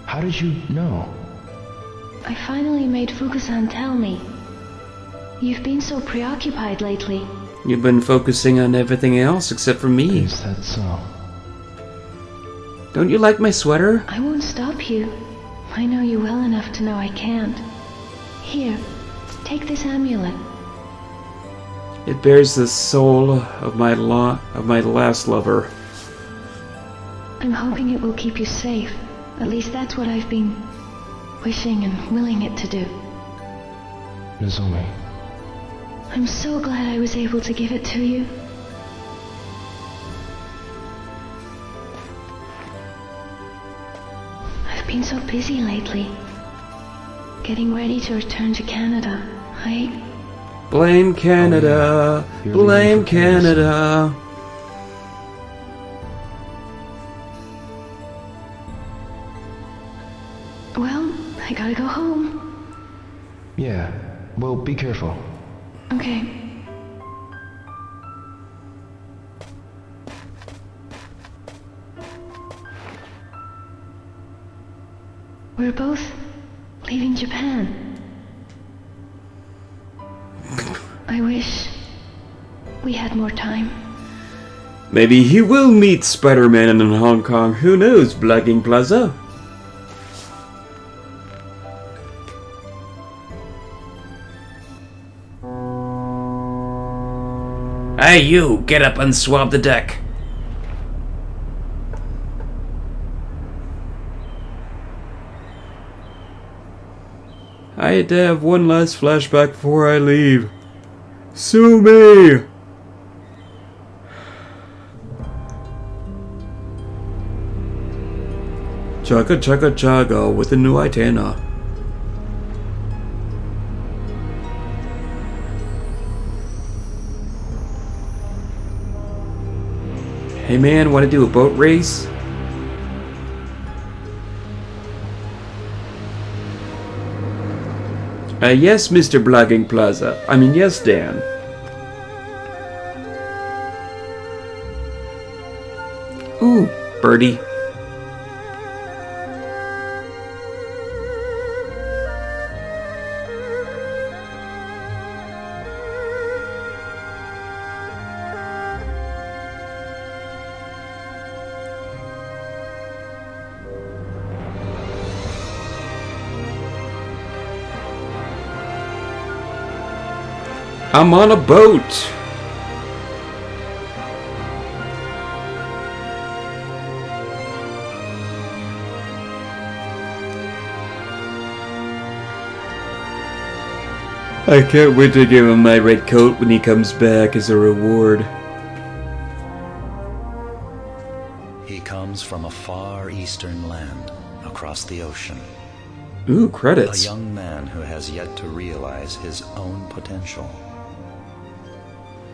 Speaker 4: How did you know?
Speaker 5: I finally made Fukusan tell me. You've been so preoccupied lately.
Speaker 1: You've been focusing on everything else except for me.
Speaker 4: Is that so?
Speaker 1: Don't you like my sweater?
Speaker 5: I won't stop you. I know you well enough to know I can't. Here, take this amulet.
Speaker 1: It bears the soul of my last lover.
Speaker 5: I'm hoping it will keep you safe. At least that's what I've been wishing and willing it to do.
Speaker 4: Nozomi.
Speaker 5: I'm so glad I was able to give it to you. I've been so busy lately. Getting ready to return to Canada.
Speaker 1: Blame Canada.
Speaker 4: Oh, yeah. You're
Speaker 1: Blame
Speaker 4: leaving for Paris.
Speaker 1: Canada.
Speaker 5: Well, I gotta go home.
Speaker 4: Yeah. Well, be careful.
Speaker 5: Okay. We're both leaving Japan. I wish we had more time.
Speaker 1: Maybe he will meet Spider-Man in Hong Kong. Who knows, Blacking Plaza? Hey, you! Get up and swab the deck! I had to have one last flashback before I leave. Sue me! Chugga chugga chugga with a new antenna. Hey man, wanna do a boat race? Yes, Mr. Blogging Plaza. I mean, yes, Dan. Ooh, birdie. I'm on a boat. I can't wait to give him my red coat when he comes back as a reward.
Speaker 9: He comes from a far eastern land, across the ocean.
Speaker 1: Ooh,
Speaker 9: A
Speaker 1: credits.
Speaker 9: young man who has yet to realize his own potential.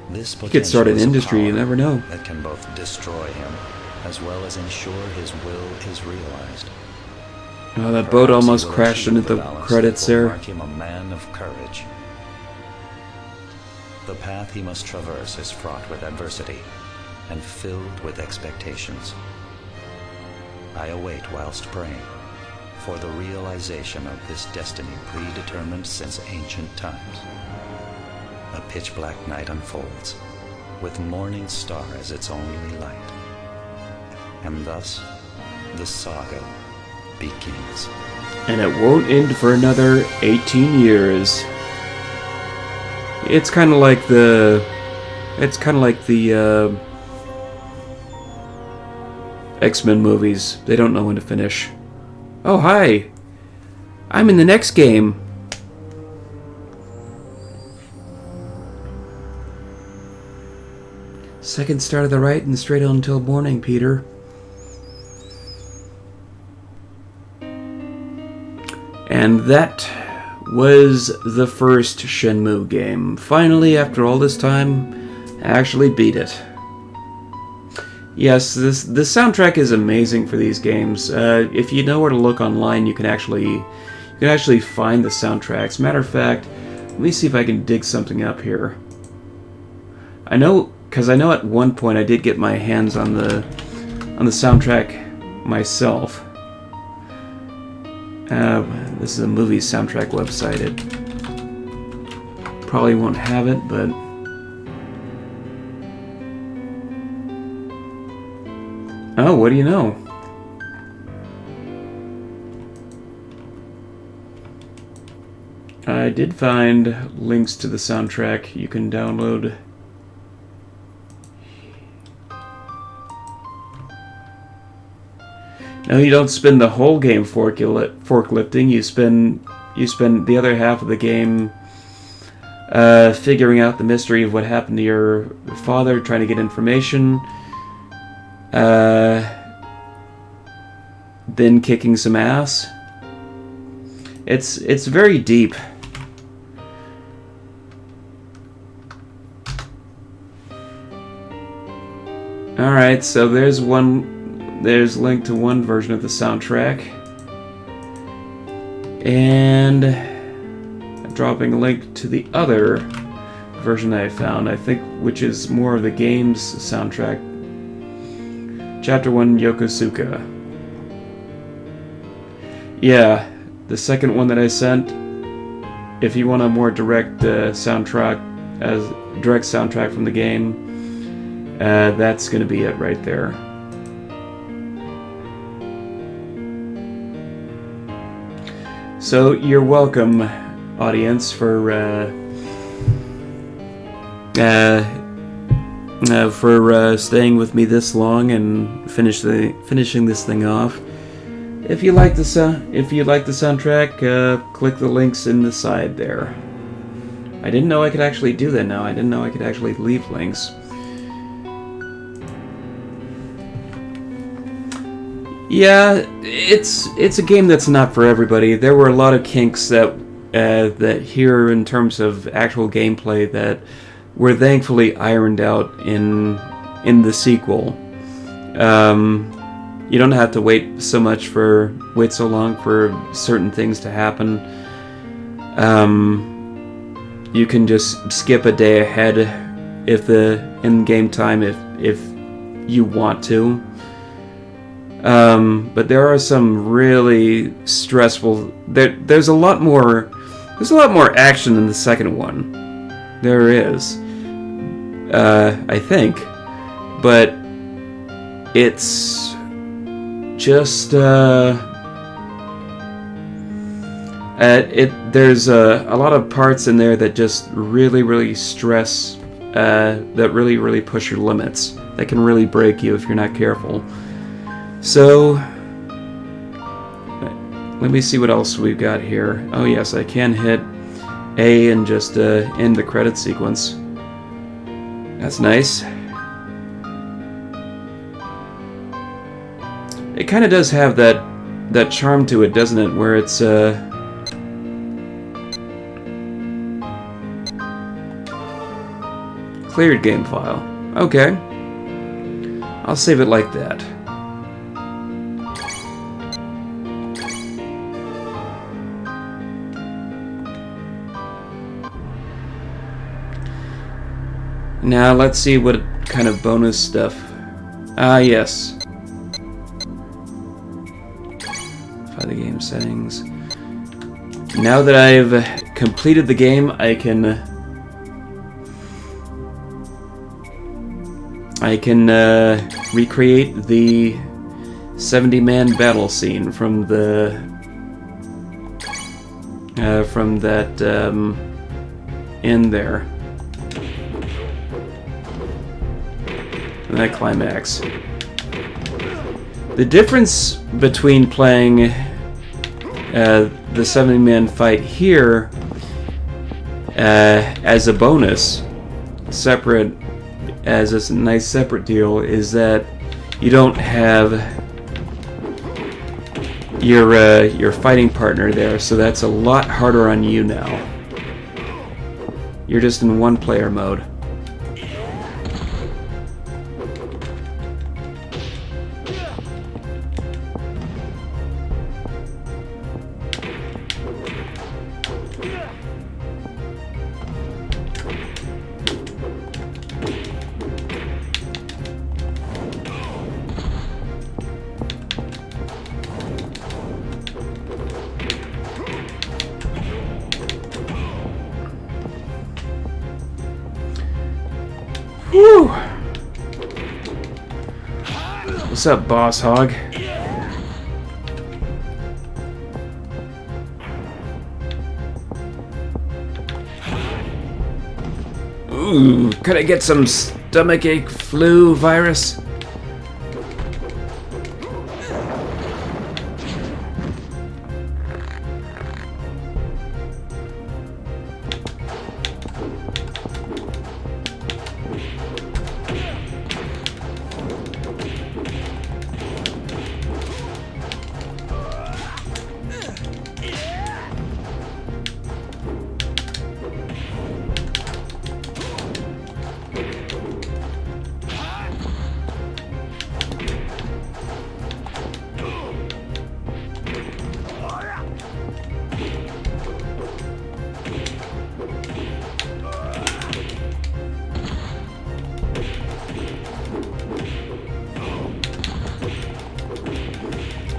Speaker 9: This
Speaker 1: He could start
Speaker 9: potential
Speaker 1: an
Speaker 9: is a
Speaker 1: industry, you
Speaker 9: power
Speaker 1: never know.
Speaker 9: that can both destroy him, as well as ensure his will is realized.
Speaker 1: Oh, that boat
Speaker 9: Perhaps he
Speaker 1: almost
Speaker 9: will
Speaker 1: crashed
Speaker 9: achieve
Speaker 1: into the
Speaker 9: balance
Speaker 1: credits
Speaker 9: that will
Speaker 1: there.
Speaker 9: mark him a man of courage. The path he must traverse is fraught with adversity and filled with expectations. I await whilst praying for the realization of this destiny predetermined since ancient times. A pitch-black night unfolds, with morning star as its only light. And thus, the saga begins.
Speaker 1: And it won't end for another 18 years. It's kind of like the... X-Men movies. They don't know when to finish. Oh, hi! I'm in the next game. Second start of the right and straight on until morning, Peter. And that was the first Shenmue game. Finally, after all this time, I actually beat it. Yes, the soundtrack is amazing for these games. If you know where to look online, you can actually find the soundtracks. Matter of fact, let me see if I can dig something up here. I know at one point I did get my hands on the soundtrack myself. This is a movie soundtrack website. It probably won't have it, but oh, what do you know? I did find links to the soundtrack you can download. No, you don't spend the whole game forklifting. You spend the other half of the game figuring out the mystery of what happened to your father, trying to get information, then kicking some ass. It's very deep. All right, so there's linked to one version of the soundtrack, and I'm dropping a link to the other version I found, I think, which is more of the game's soundtrack. Chapter 1, Yokosuka. Yeah, the second one that I sent, if you want a more direct soundtrack from the game, that's going to be it right there. So you're welcome, audience, for staying with me this long and finishing this thing off. If you like the soundtrack, click the links in the side there. I didn't know I could actually do that now. I didn't know I could actually leave links. Yeah, it's a game that's not for everybody. There were a lot of kinks that here in terms of actual gameplay that were thankfully ironed out in the sequel. You don't have to wait so long for certain things to happen. You can just skip a day ahead if the in-game time if you want to. But there are some really stressful. There's a lot more action in the second one. There is, I think, but it's just there's a lot of parts in there that just really stress, that really push your limits. That can really break you if you're not careful. So, let me see what else we've got here. Oh yes, I can hit A and just end the credit sequence. That's nice. It kind of does have that charm to it, doesn't it? Where it's cleared game file. Okay. I'll save it like that. Now let's see what kind of bonus stuff. Ah, yes. Find the game settings. Now that I've completed the game, I can recreate the 70-man battle scene from that end there. That climax. The difference between playing the 70-man fight here as a bonus, separate as a nice separate deal is that you don't have your fighting partner there, so that's a lot harder on you now. You're just in one-player mode. Whew. What's up, Boss Hog? Ooh, could I get some stomachache flu virus?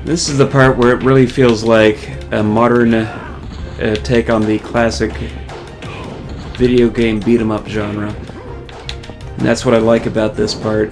Speaker 1: This is the part where it really feels like a modern take on the classic video game beat-em-up genre. And that's what I like about this part.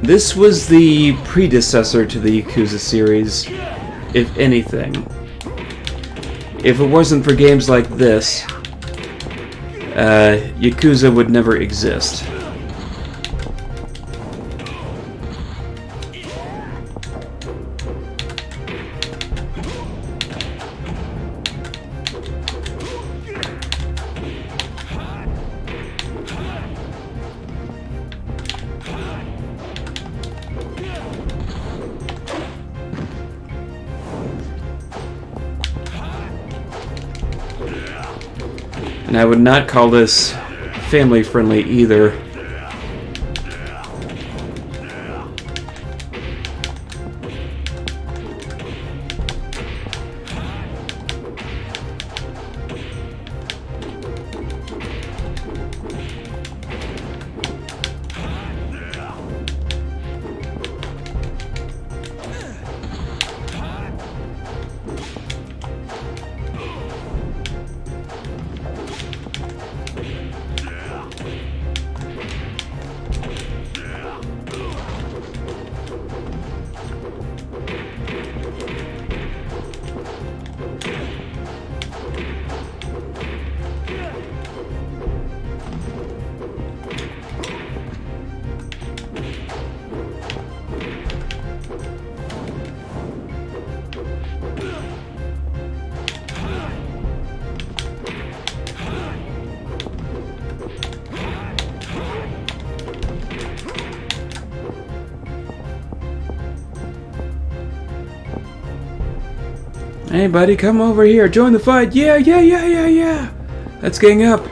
Speaker 1: This was the predecessor to the Yakuza series, if anything. If it wasn't for games like this, Yakuza would never exist. And I would not call this family-friendly either. Hey buddy, come over here, join the fight. Yeah. Let's gang up.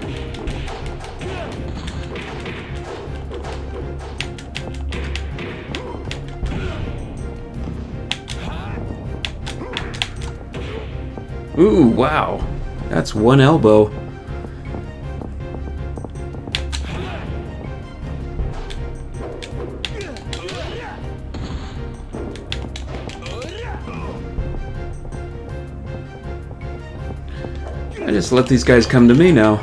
Speaker 1: Ooh, wow. That's one elbow. I just let these guys come to me now.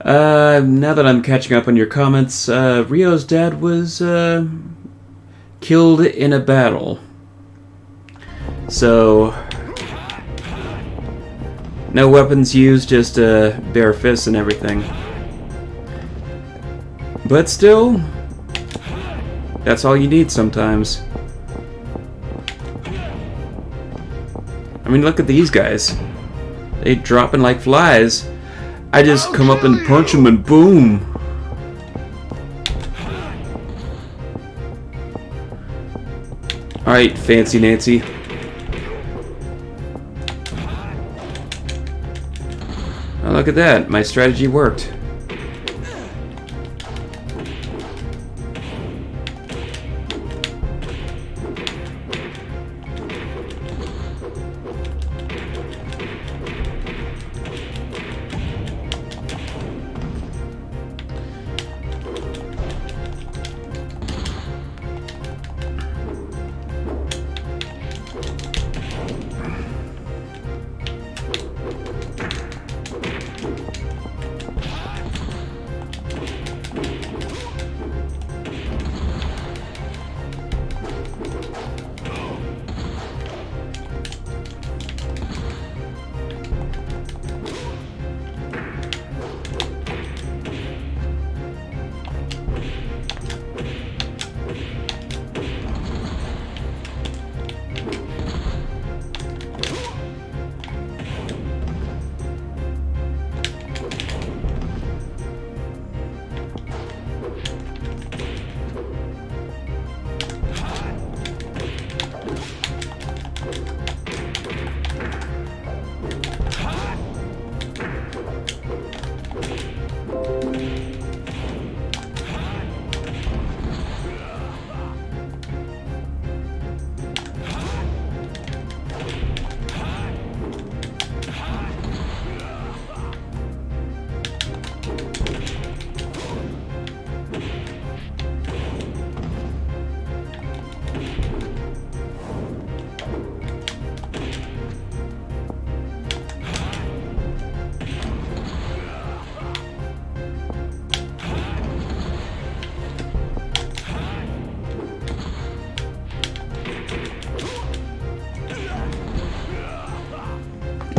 Speaker 1: Now that I'm catching up on your comments, Rio's dad was killed in a battle. So, no weapons used, just bare fists and everything. But still, that's all you need sometimes. I mean, look at these guys. They dropping like flies. I just come up and punch them and boom. Alright, Fancy Nancy. Oh, look at that. My strategy worked.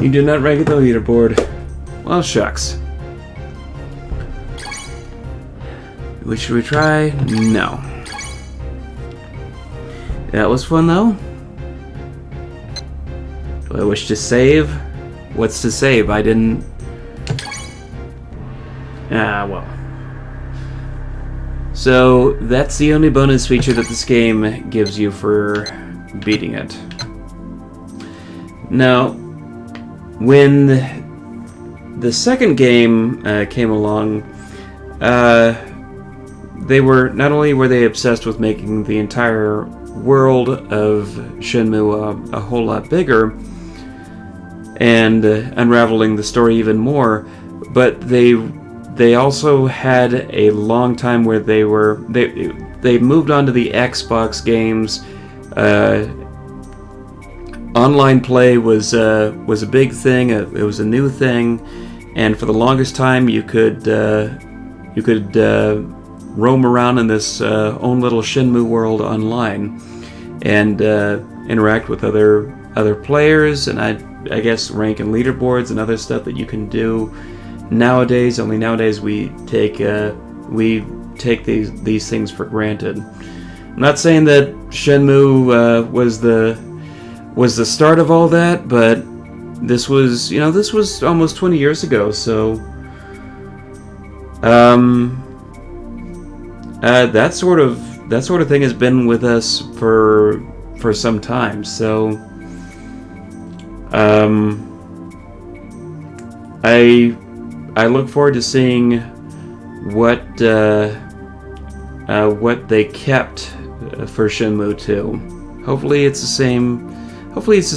Speaker 1: You did not rank at the leaderboard. Well, shucks. Which should we try? No. That was fun, though. Do I wish to save? What's to save? I didn't... Ah, well. So, that's the only bonus feature that this game gives you for beating it. Now, when the second game came along, they were not only were they obsessed with making the entire world of Shenmue a whole lot bigger and unraveling the story even more, but they also had a long time where they moved on to the Xbox games. Online play was a big thing. It was a new thing, and for the longest time, you could roam around in this own little Shenmue world online, and interact with other players, and I guess rank in leaderboards and other stuff that you can do nowadays. Only nowadays we take these things for granted. I'm not saying that Shenmue was the start of all that, but this was almost 20 years ago, so that sort of thing has been with us for some time. So I look forward to seeing what they kept for Shenmue 2. Hopefully it's the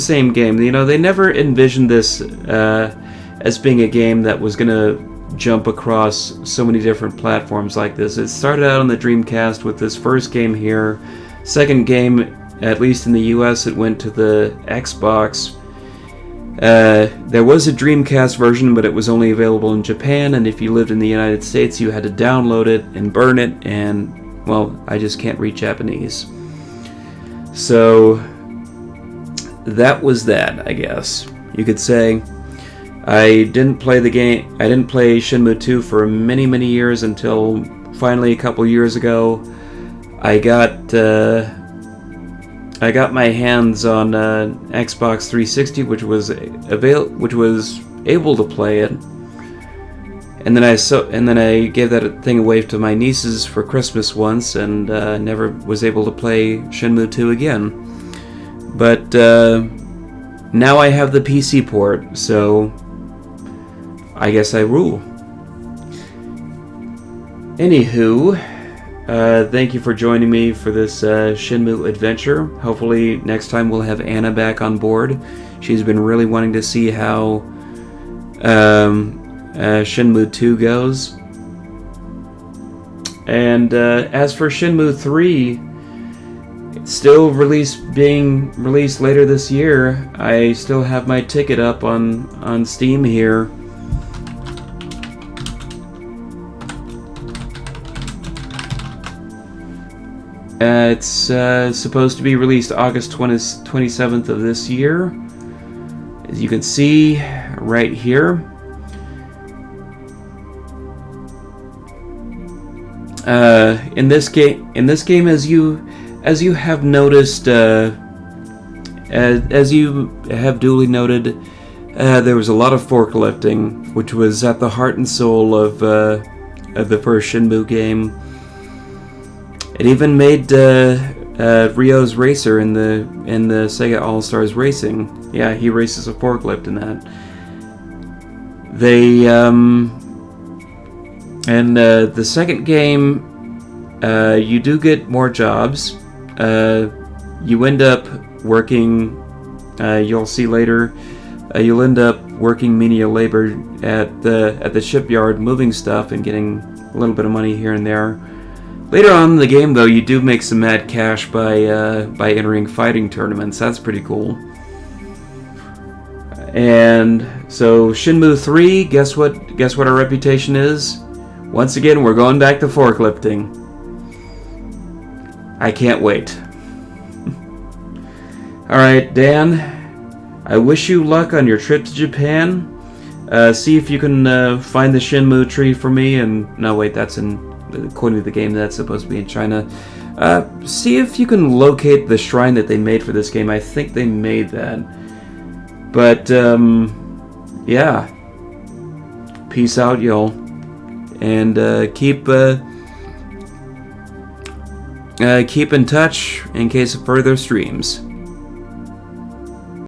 Speaker 1: same game. You know, they never envisioned this as being a game that was gonna jump across so many different platforms like this. It started out on the Dreamcast with this first game here. Second game, at least in the US, it went to the Xbox. There was a Dreamcast version, but it was only available in Japan, and if you lived in the United States, you had to download it and burn it, and, well, I just can't read Japanese. So, that was that, I guess. You could say. I didn't play the game, I didn't play Shenmue 2 for many, many years until finally a couple years ago. I got my hands on Xbox 360, which was able to play it, and then I gave that thing away to my nieces for Christmas once, and never was able to play Shenmue 2 again. But now I have the PC port, so I guess I rule. Anywho. Thank you for joining me for this Shenmue adventure. Hopefully next time we'll have Anna back on board. She's been really wanting to see how Shenmue 2 goes. And as for Shenmue 3, it's still being released later this year. I still have my ticket up on Steam here. It's supposed to be released August 27th of this year. As you can see right here. In this game, as you have noticed, as you have duly noted, there was a lot of forklifting, which was at the heart and soul of the first Shenmue game. It even made Ryo's Racer in the Sega All-Stars Racing. Yeah, he races a forklift in that. They and the second game, you do get more jobs. You end up working. You'll see later. You'll end up working menial labor at the shipyard, moving stuff and getting a little bit of money here and there. Later on in the game, though, you do make some mad cash by entering fighting tournaments. That's pretty cool. And so Shenmue 3, guess what our reputation is? Once again, we're going back to forklifting. I can't wait. Alright, Dan, I wish you luck on your trip to Japan. See if you can find the Shenmue tree for me, and no, wait, that's according to the game, that's supposed to be in China. See if you can locate the shrine that they made for this game. I think they made that. But, yeah. Peace out, y'all. And keep in touch in case of further streams.